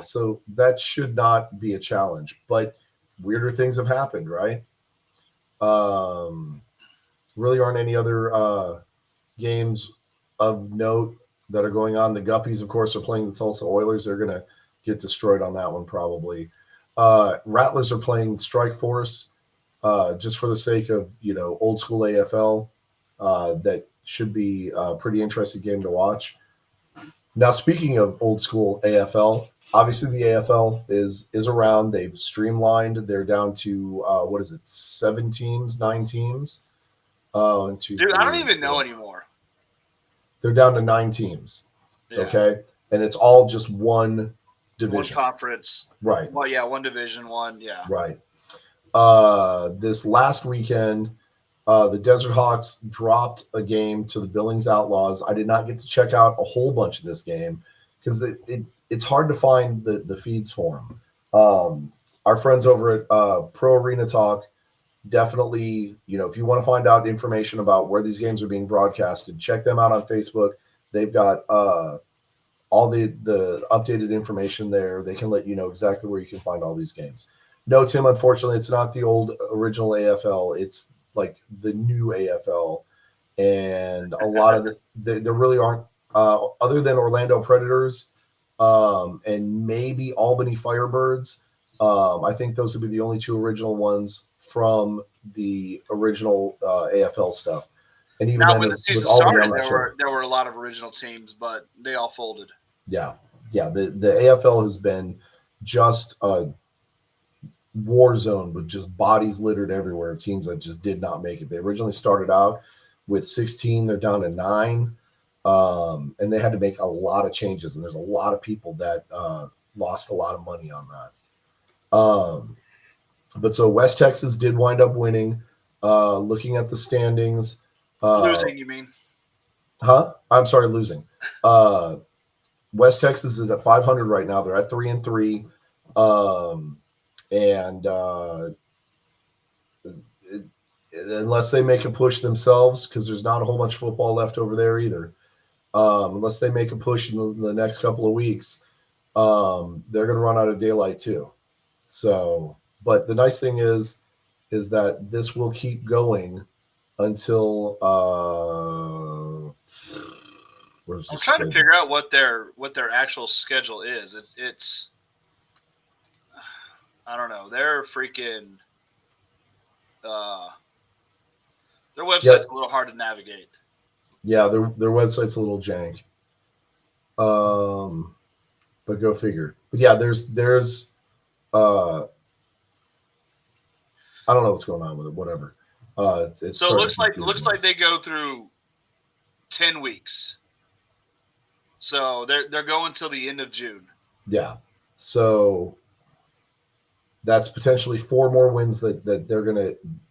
So that should not be a challenge, but weirder things have happened, right? Really aren't any other games of note that are going on. The Guppies, of course, are playing the Tulsa Oilers. They're going to get destroyed on that one probably. Rattlers are playing Strike Force just for the sake of, old school AFL. That should be a pretty interesting game to watch. Now, speaking of old school AFL, obviously the AFL is around. They've streamlined. They're down to 7 teams, 9 teams. Dude, I don't even know anymore. They're down to 9 teams. Yeah. Okay, and it's all just one division, one conference. Right. Well, yeah, one division, one. Yeah. Right. This last weekend, the Desert Hawks dropped a game to the Billings Outlaws. I did not get to check out a whole bunch of this game because it's hard to find the feeds for them. Our friends over at Pro Arena Talk definitely, if you want to find out information about where these games are being broadcasted, check them out on Facebook. They've got all the updated information there. They can let you know exactly where you can find all these games. No, Tim, unfortunately, it's not the old original AFL. It's like the new AFL. And a lot of there really aren't, other than Orlando Predators and maybe Albany Firebirds. I think those would be the only 2 original ones from the original AFL stuff. And even now, when the season started, there were a lot of original teams, but they all folded. Yeah. The AFL has been just a war zone with just bodies littered everywhere of teams that just did not make it. They originally started out with 16. They're down to 9. And they had to make a lot of changes. And there's a lot of people that lost a lot of money on that. But so West Texas did wind up winning. Looking at the standings, uh, Losing, you mean? huh? I'm sorry, losing. Uh, West Texas is at 500 right now. They're at 3-3, um, and it, unless they make a push themselves, because there's not a whole bunch of football left over there either. Unless they make a push in the next couple of weeks, they're going to run out of daylight too. So, but the nice thing is that this will keep going until where's the I'm trying to schedule? figure out what their actual schedule is. It's I don't know. They're freaking uh, their Yeah, website's a little hard to navigate. yeah, their website's a little jank. Um, but go figure. But yeah, there's uh, I don't know what's going on with it. Whatever. It's So it starting to looks like confuse me. they go through 10 weeks. So they're going till the end of June. Yeah. So that's potentially four more wins that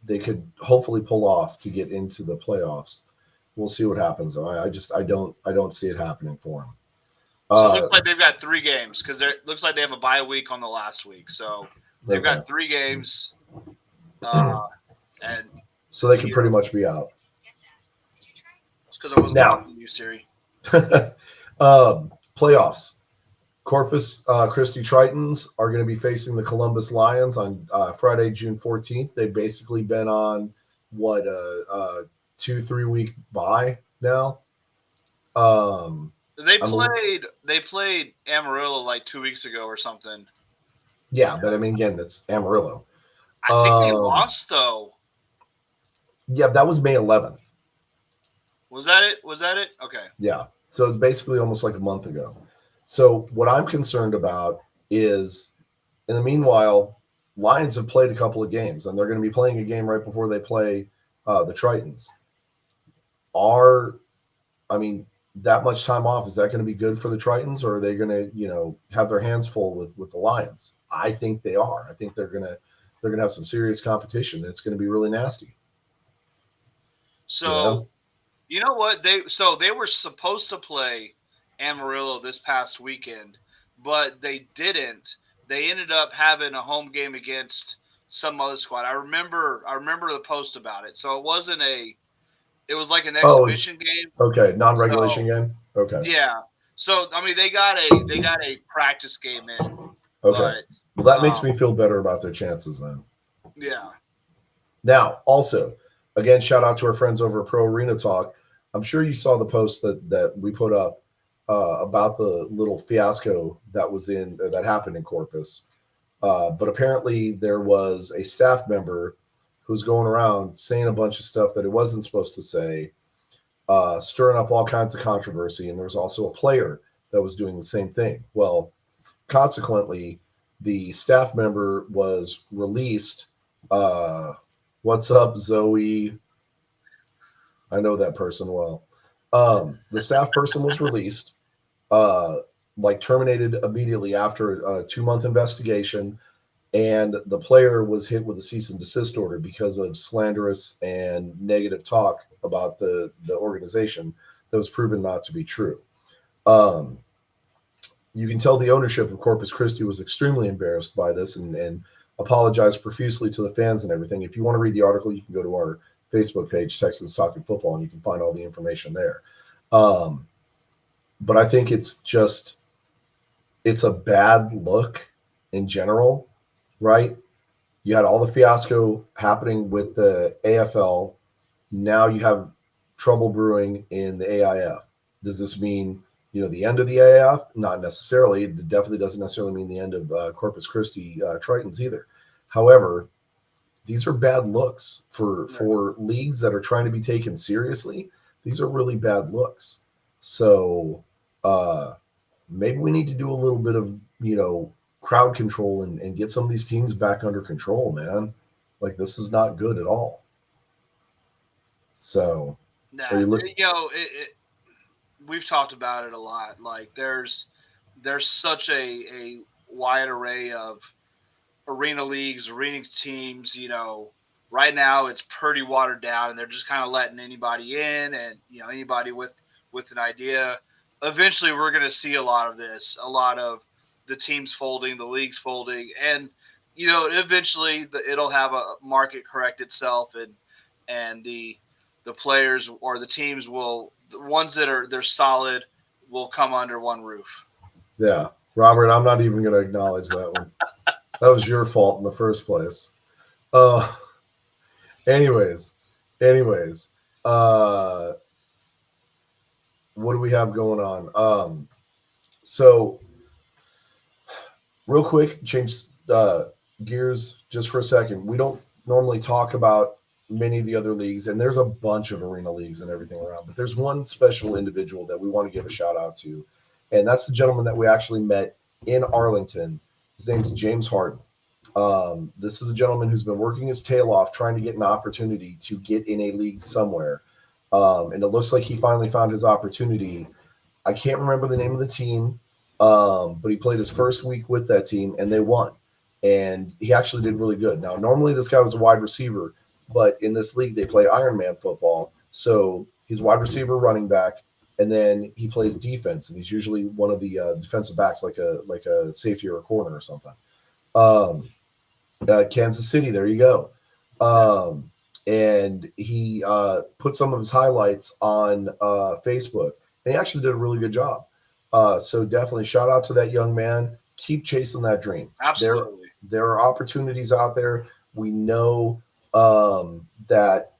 they could hopefully pull off to get into the playoffs. We'll see what happens. Though. I don't see it happening for them. So it looks Uh, like they've got 3 games because it looks like they have a bye week on the last week. So they've okay. got 3 games, uh, and So they could you pretty know much be out it's because I wasn't now. talking to you, Siri. Playoffs. Corpus Christi Tritons are going to be facing the Columbus Lions on Friday, June 14th. They've basically been on what a 2-3 week bye now. Um, I'm They played Amarillo like 2 weeks ago or something. Yeah, but I mean, again, that's Amarillo. I think they Um, lost though. yeah, that was May 11th. Was that it? Was that it? Okay. Yeah, so it's basically almost like a month ago. So what I'm concerned about is, in the meanwhile, Lions have played a couple of games, and they're going to be playing a game right before they play the Tritons. Are I mean, that much time off, is that going to be good for the Tritons, or are they going to, have their hands full with the Lions? I think they are. I think they're gonna have some serious competition. And it's going to be really nasty. You So know? you know what they were supposed to play Amarillo this past weekend, but they didn't. They ended up having a home game against some other squad. I remember the post about it. So it wasn't a it was like an Oh, it's exhibition game. okay. Non-regulation So game. Okay. yeah. So I mean they got a practice game in, Okay. but Well, that makes um me feel better about their chances then. yeah. Now, also, again, shout out to our friends over at Pro Arena Talk. I'm sure you saw the post that we put up about the little fiasco that happened in Corpus. But apparently, there was a staff member who's going around saying a bunch of stuff that it wasn't supposed to say, stirring up all kinds of controversy. And there was also a player that was doing the same thing. Well, consequently, the staff member was released. Uh, what's up, Zoe? I know that person well. The staff person was released, uh, like terminated immediately after a 2 month investigation, and the player was hit with a cease and desist order because of slanderous and negative talk about the organization that was proven not to be true. Um, you can tell the ownership of Corpus Christi was extremely embarrassed by this and apologized profusely to the fans and everything. If you want to read the article, you can go to our Facebook page, Texans Talking Football, and you can find all the information there. Um, but I think it's a bad look in general, right? You had all the fiasco happening with the AFL. Now you have trouble brewing in the AIF. Does this mean the end of the AIF? Not necessarily. It definitely doesn't necessarily mean the end of Corpus Christi Tritons either. However, these are bad looks for leagues that are trying to be taken seriously. These are really bad looks. So uh, maybe we need to do a little bit of crowd control and get some of these teams back under control, man. Like this is not good at all. So are Nah, you look? we've talked about it a lot. Like there's such a wide array of arena leagues, arena teams. Right now, it's pretty watered down, and they're just kind of letting anybody in, and anybody with an idea. Eventually, we're going to see a lot of this, a lot of the teams folding, the leagues folding, and eventually it'll have a market correct itself, and the players or the teams will, the ones that are they're solid, will come under one roof. Yeah, Robert, I'm not even going to acknowledge that one. That was your fault in the first place. Uh, anyways, anyways, uh, what do we have going on? So real quick, change gears just for a second. We don't normally talk about many of the other leagues, and there's a bunch of arena leagues and everything around, but there's one special individual that we want to give a shout out to, and that's the gentleman that we actually met in Arlington. His name's James Harden. This is a gentleman who's been working his tail off trying to get an opportunity to get in a league somewhere. And it looks like he finally found his opportunity. I can't remember the name of the team, but he played his first week with that team and they won. And he actually did really good. Now, normally this guy was a wide receiver, but in this league they play Iron Man football. So he's wide receiver, running back, and then he plays defense, and he's usually one of the defensive backs, like a safety or a corner or something. Um, Kansas City, there you go. And he put some of his highlights on Facebook, and he actually did a really good job. So definitely shout out to that young man. Keep chasing that dream. There, Absolutely. there are opportunities out there. We know that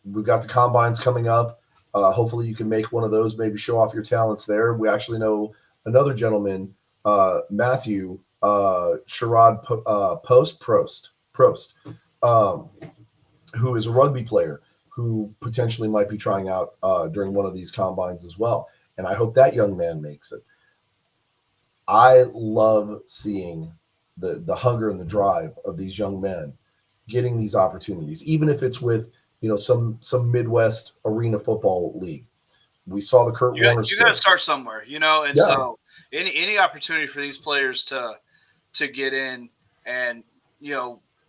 we've got the combines coming up. Hopefully, you can make one of those. Maybe show off your talents there. We actually know another gentleman, Matthew Sherrod Prost, um, who is a rugby player who potentially might be trying out during one of these combines as well. And I hope that young man makes it. I love seeing the hunger and the drive of these young men getting these opportunities, even if it's with some Midwest arena football league. We saw the Kurt Warner You got to story. start somewhere, and Yeah, so any opportunity for these players to get in and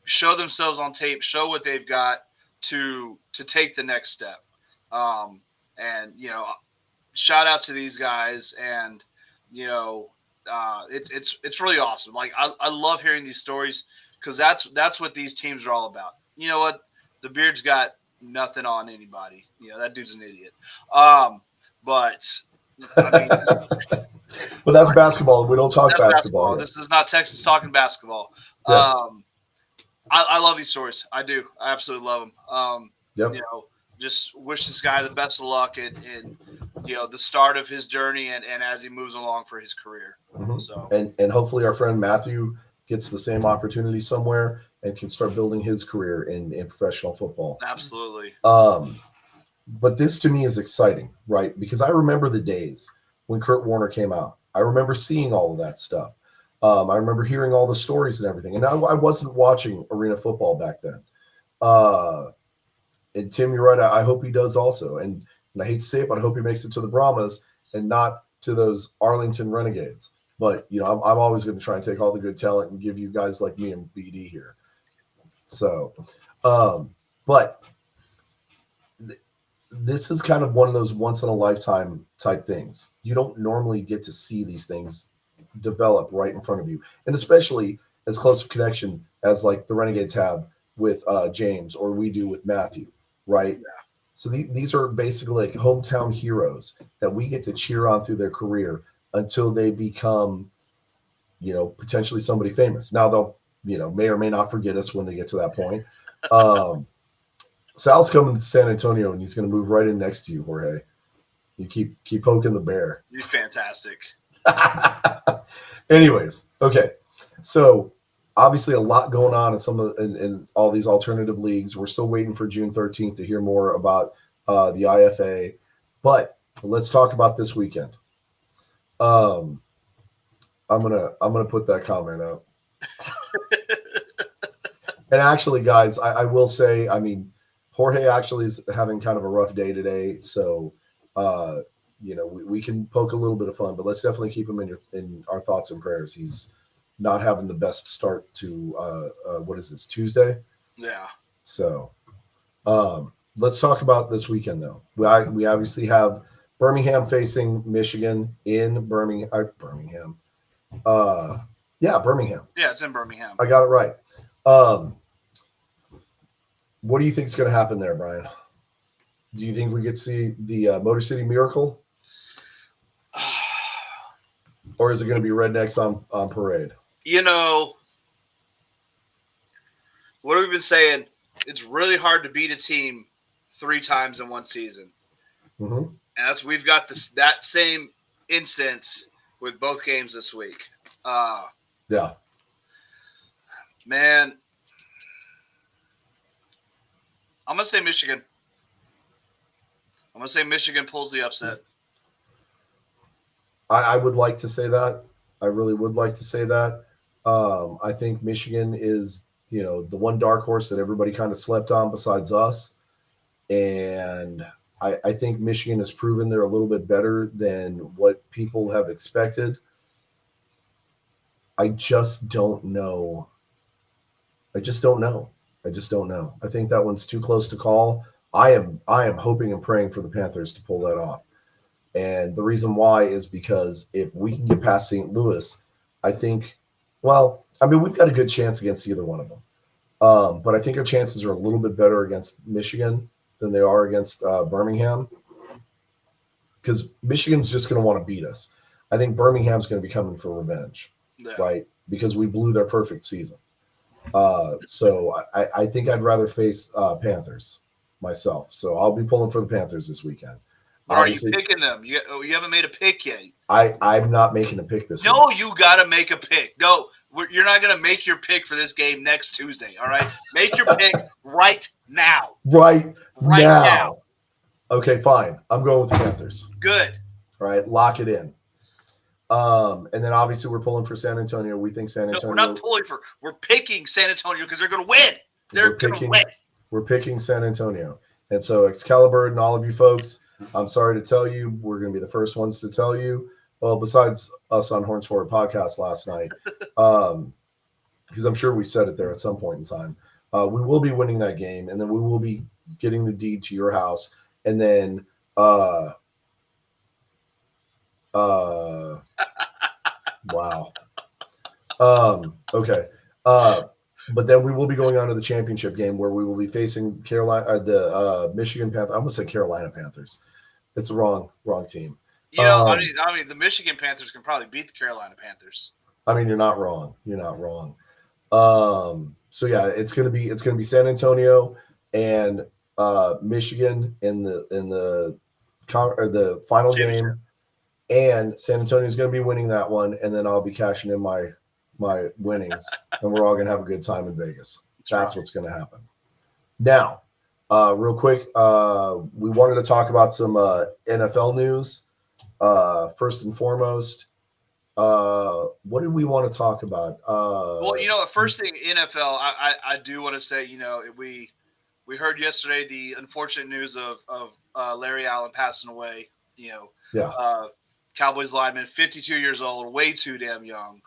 show themselves on tape, show what they've got to take the next step. And shout out to these guys, and you know, it's really awesome. Like I love hearing these stories because that's what these teams are all about. You know what? The Beard's got nothing on anybody. That dude's an idiot. Um, but I mean, but that's basketball. We don't talk that's basketball basketball. here. This is not Texas talking basketball. Yes. Um, I love these stories. I do. I absolutely love them. Yep. You know, just wish this guy the best of luck in the start of his journey and as he moves along for his career. Hmm. So And hopefully our friend Matthew gets the same opportunity somewhere and can start building his career in professional football. absolutely. Um, but this to me is exciting, right? Because I remember the days when Kurt Warner came out. I remember seeing all of that stuff. I remember hearing all the stories and everything. And I wasn't watching arena football back then. Uh, and Tim, you're right. I hope he does also. And I hate to say it, but I hope he makes it to the Brahmas and not to those Arlington Renegades. But I'm always going to try and take all the good talent and give you guys like me and BD here. So, but this is kind of one of those once in a lifetime type things. You don't normally get to see these things develop right in front of you, and especially as close a connection as like the Renegades have with James or we do with Matthew, right? So these are basically like hometown heroes that we get to cheer on through their career until they become, potentially somebody famous. Now they'll, may or may not forget us when they get to that point. Um, Sal's coming to San Antonio and he's going to move right in next to you, Jorge. You keep poking the bear. You're fantastic. Anyways, okay. So obviously a lot going on in in all these alternative leagues. We're still waiting for June 13th to hear more about the IFA, but let's talk about this weekend. Um, I'm gonna put that comment up. And actually, guys, I will say, I mean, Jorge actually is having kind of a rough day today, so we can poke a little bit of fun, but let's definitely keep him in our thoughts and prayers. He's not having the best start to what is this, Tuesday? Yeah. So let's talk about this weekend though. We obviously have Birmingham facing Michigan in Birmingham. Birmingham. Yeah, Birmingham. Yeah, it's in Birmingham. I got it right. Um, what do you think is going to happen there, Brian? Do you think we get to see the Motor City Miracle, or is it going to be rednecks on parade? You know, what have we been saying? It's really hard to beat a team 3 times in one season. Mm-hmm. And we've got that same instance with both games this week. Yeah. Man, I'm gonna say Michigan. I'm gonna say Michigan pulls the upset. I would like to say that. I really would like to say that. I think Michigan is, the one dark horse that everybody kind of slept on besides us. And I think Michigan has proven they're a little bit better than what people have expected. I just don't know. I just don't know. I just don't know. I think that one's too close to call. I am hoping and praying for the Panthers to pull that off. And the reason why is because if we can get past St. Louis, I think, well, I mean, we've got a good chance against either one of them. But I think our chances are a little bit better against Michigan than they are against Birmingham, because Michigan's just going to want to beat us. I think Birmingham's going to be coming for revenge, Yeah. right? Because we blew their perfect season. So I think I'd rather face Panthers myself. So I'll be pulling for the Panthers this weekend. But Obviously, are you picking them? You haven't made a pick yet. I'm not making a pick this week. No, you got to make a pick. No, you're not going to make your pick for this game next Tuesday, all right? Make your pick right now. Right now. now. Okay, fine. I'm going with the Panthers. Good. All right, lock it in. And then obviously we're pulling for San Antonio. We think San Antonio. No, we're not pulling for. We're picking San Antonio because they're going to win. They're going to win. We're picking San Antonio. And so Excalibur and all of you folks, I'm sorry to tell you, we're going to be the first ones to tell you. Well, besides us on Horns Forward podcast last night, because I'm sure we said it there at some point in time. We will be winning that game, and then we will be getting the deed to your house, and then wow. Okay. But then we will be going on to the championship game where we will be facing the Michigan Panthers. I almost said Carolina Panthers. It's the wrong team. You know, I mean, the Michigan Panthers can probably beat the Carolina Panthers. I mean, you're not wrong. So yeah, it's gonna be San Antonio and Michigan in the final game, and San Antonio is gonna be winning that one, and then I'll be cashing in my winnings, and we're all gonna have a good time in Vegas. That's what's gonna happen. Now, real quick, we wanted to talk about some NFL news. First and foremost, what did we want to talk about? Well, first thing, NFL, I do want to say, we heard yesterday the unfortunate news of Larry Allen passing away. Cowboys lineman, 52 years old, way too damn young.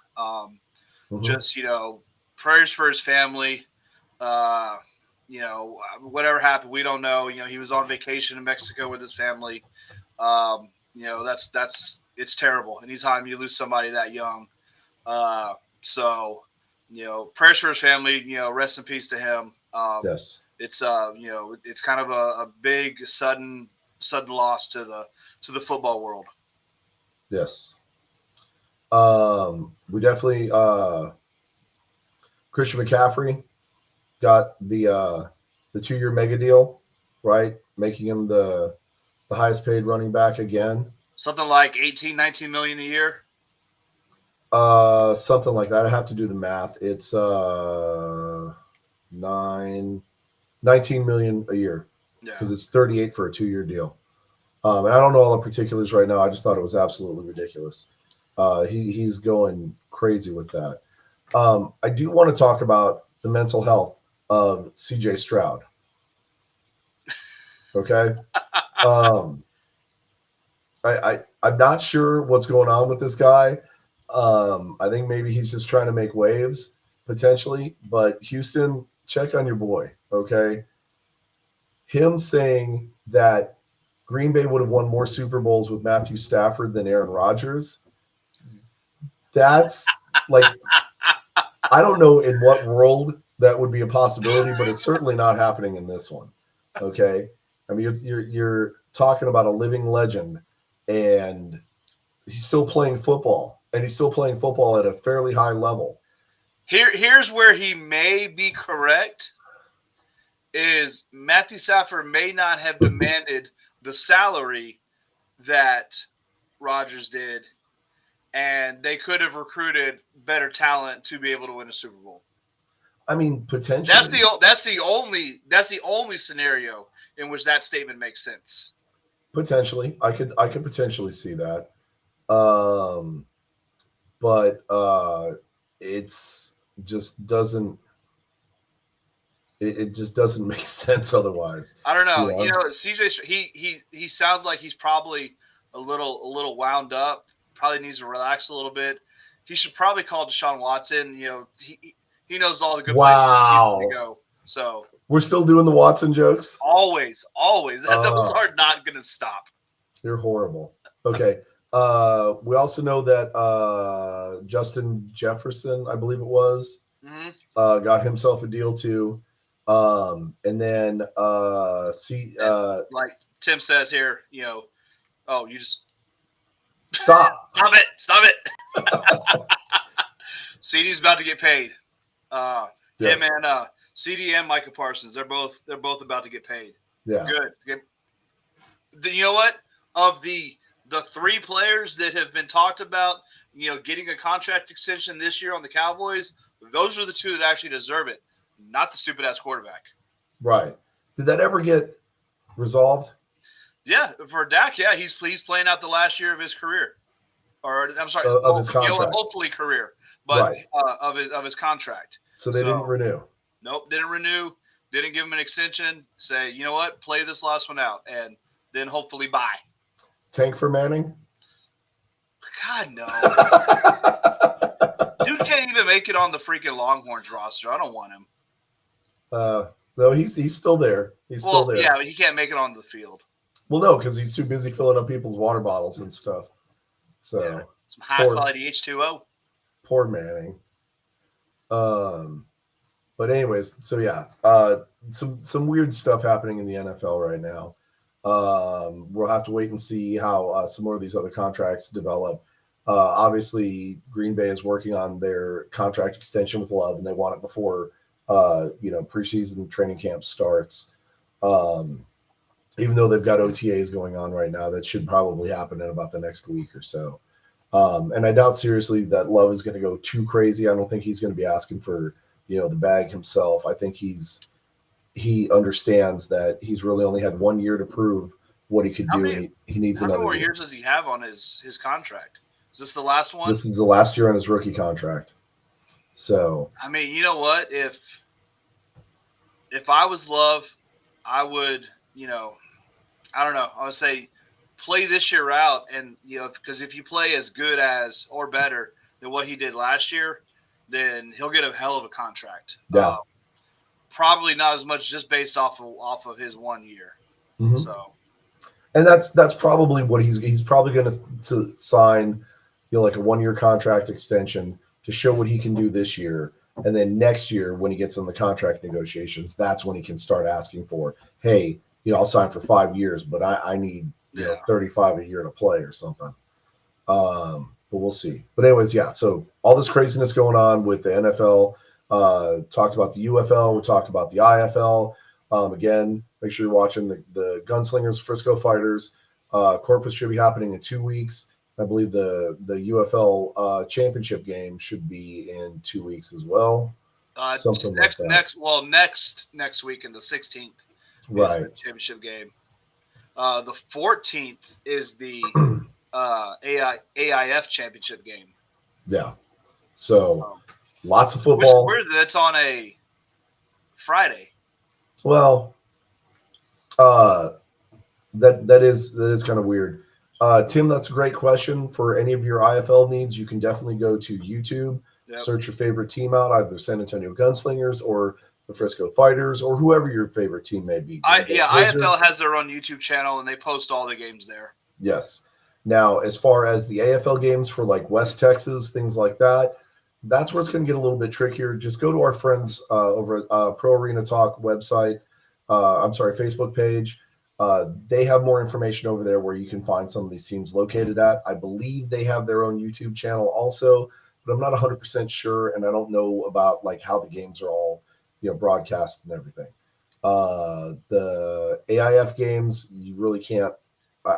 Just, prayers for his family. Whatever happened, we don't know. He was on vacation in Mexico with his family. It's terrible. Anytime you lose somebody that young. So, prayers for his family, rest in peace to him. Yes. It's it's kind of a big sudden loss to the football world. Yes. We definitely Christian McCaffrey got the 2-year mega deal, right? Making him the highest paid running back again. Something like 18, 19 million a year. Something like that. I have to do the math. It's 19 million a year because it's 38 for a 2-year deal. And I don't know all the particulars right now. I just thought it was absolutely ridiculous. He's going crazy with that. I do want to talk about the mental health of CJ Stroud. Okay. I'm not sure what's going on with this guy. I think maybe he's just trying to make waves potentially. But Houston, check on your boy, okay? Him saying that Green Bay would have won more Super Bowls with Matthew Stafford than Aaron Rodgers. That's like, I don't know in what world that would be a possibility, but it's certainly not happening in this one. Okay, I mean you're talking about a living legend, and he's still playing football, and he's still playing football at a fairly high level. Here's where he may be correct. Is Matthew Stafford may not have demanded the salary that Rodgers did, and they could have recruited better talent to be able to win a Super Bowl. I mean, That's potentially, the only scenario in which that statement makes sense. I could potentially see that. Um, but it's just doesn't it just doesn't make sense otherwise. I don't know. You know, CJ he sounds like he's probably a little wound up. Probably needs to relax a little bit. He should probably call Deshaun Watson. He knows all the good places he needs to wow. go. So We're still doing the Watson jokes. always, those Uh, are not going to stop. you're horrible. Okay. We also know that Justin Jefferson, I believe it was, Mm-hmm. got himself a deal too. And then And like Tim says here, oh, you just stop. stop it. CD's about to get paid. Him Yes. and CD and Micah Parsons, they're both about to get paid. Yeah. Good. You know what? Of the three players that have been talked about, getting a contract extension this year on the Cowboys, those are the two that actually deserve it, not the stupid ass quarterback. Right. Did that ever get resolved? Yeah, for Dak, yeah, he's playing out the last year of his career, or I'm sorry, Of his contract? hopefully career, but Right. of his contract. So they didn't So renew. nope, didn't renew, didn't give him an extension. Say, you know what, play this last one out, and then hopefully buy. Tank for Manning? God no, dude can't even make it on the freaking Longhorns roster. I don't want him. No, he's still there. He's still Well, there. yeah, but he can't make it on the field. Well, no, because he's too busy filling up people's water bottles and stuff. So Yeah, some high quality H2O. poor Manning. Um, but anyways, so yeah, some weird stuff happening in the NFL right now. We'll have to wait and see how some more of these other contracts develop. Obviously, Green Bay is working on their contract extension with Love, and they want it before preseason training camp starts. Um, Even though they've got OTAs going on right now, that should probably happen in about the next week or so. And I doubt seriously that Love is going to go too crazy. I don't think he's going to be asking for the bag himself. I think he understands that he's really only had 1 year to prove what he could How do, many and he needs how many another more year. years does he have on his contract? Is this the last one? This is the last year on his rookie contract. So I mean, you know what? If I was Love, I would, I don't know. I would say play this year out, and because if you play as good as or better than what he did last year, then he'll get a hell of a contract. yeah. Probably not as much just based off of his 1 year. Mhm. So And that's probably what he's probably going to sign, like a 1 year contract extension to show what he can do this year, and then next year when he gets in the contract negotiations, that's when he can start asking for, hey, I'll sign for 5 years, but I need 35 a year to play or something. But we'll see. But anyways, yeah. So all this craziness going on with the NFL. Talked about the UFL. We talked about the IFL. Again, make sure you're watching the Gunslingers Frisco Fighters. Corpus should be happening in 2 weeks. I believe the UFL championship game should be in 2 weeks as well. Something like that. Next week in the 16th is the Right. championship game. The 14th is the AIF championship game. Yeah. So lots of football. That's on a Friday. Well, that is kind of weird. Tim, that's a great question. For any of your IFL needs, you can definitely go to YouTube, Yep. search your favorite team out, either San Antonio Gunslingers or the Frisco Fighters or whoever your favorite team may be. Renegade Blizzard. IFL has their own YouTube channel and they post all the games there. Yes. Now, as far as the AFL games for like West Texas, things like that, that's where it's going to get a little bit trickier. Just go to our friends over at Pro Arena Talk website. I'm sorry, Facebook page. They have more information over there where you can find some of these teams located at. I believe they have their own YouTube channel also, but I'm not 100% sure, and I don't know about like how the games are all broadcast and everything. The AIF games, you really can't.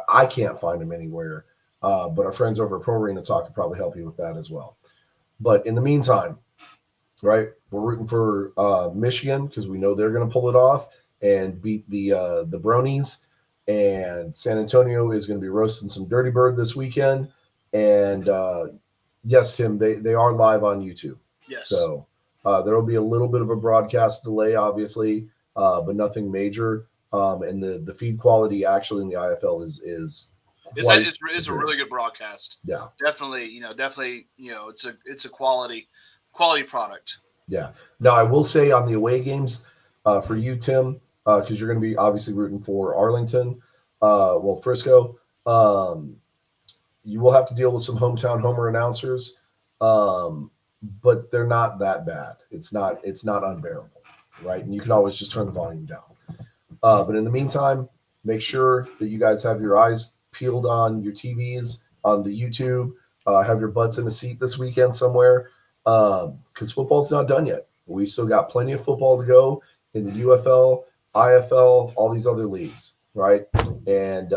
I can't find them anywhere, but our friends over at Pro Arena Talk could probably help you with that as well. But in the meantime, right, we're rooting for Michigan because we know they're going to pull it off and beat the Bronies. And San Antonio is going to be roasting some Dirty Bird this weekend. And yes, Tim, they are live on YouTube. Yes. So there will be a little bit of a broadcast delay, obviously, but nothing major. And the feed quality actually in the IFL is It's a really good broadcast. Yeah. Definitely, it's a quality product. Yeah. Now I will say on the away games for you, Tim, because you're going to be obviously rooting for Arlington, Frisco. You will have to deal with some hometown homer announcers, but they're not that bad. It's not unbearable, right? And you can always just turn the volume down. But in the meantime, make sure that you guys have your eyes peeled on your TVs, on the YouTube, have your butts in a seat this weekend somewhere, because football's not done yet. We still got plenty of football to go in the UFL, IFL, all these other leagues, right? And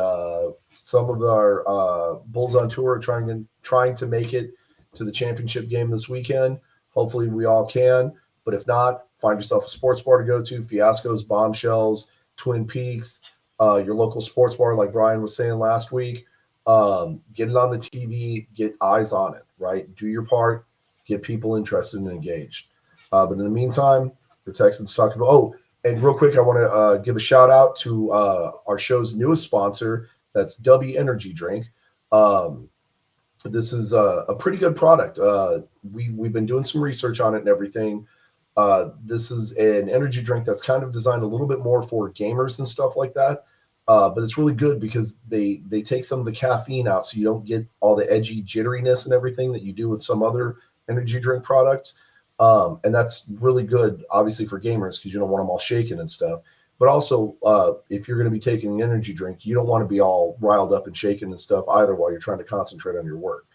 some of our Bulls on Tour are trying to make it to the championship game this weekend. Hopefully we all can. But if not, find yourself a sports bar to go to, Fiascos, Bombshells, Twin Peaks, your local sports bar, like Brian was saying last week. Get it on the TV, get eyes on it, right? Do your part, get people interested and engaged. But in the meantime, the Texans talking about, and real quick, I want to give a shout out to our show's newest sponsor. That's W Energy Drink. This is a pretty good product. We've been doing some research on it and everything. This is an energy drink that's kind of designed a little bit more for gamers and stuff like that. But it's really good because they take some of the caffeine out so you don't get all the edgy jitteriness and everything that you do with some other energy drink products. And that's really good, obviously, for gamers because you don't want them all shaking and stuff. But also, if you're going to be taking an energy drink, you don't want to be all riled up and shaking and stuff either while you're trying to concentrate on your work.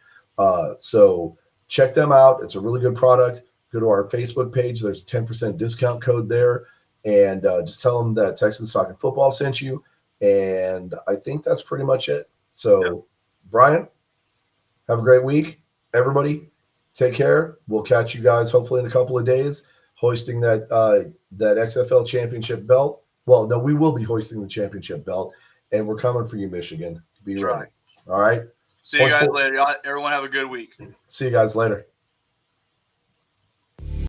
So check them out. It's a really good product. Go to our Facebook page. There's a 10% discount code there. And just tell them that Texans Talking Football sent you. And I think that's pretty much it. So, Brian, have a great week. Everybody, take care. We'll catch you guys hopefully in a couple of days, hoisting that XFL championship belt. Well, no, we will be hoisting the championship belt, and we're coming for you, Michigan. Be ready. All right. See you guys later. Everyone have a good week. See you guys later.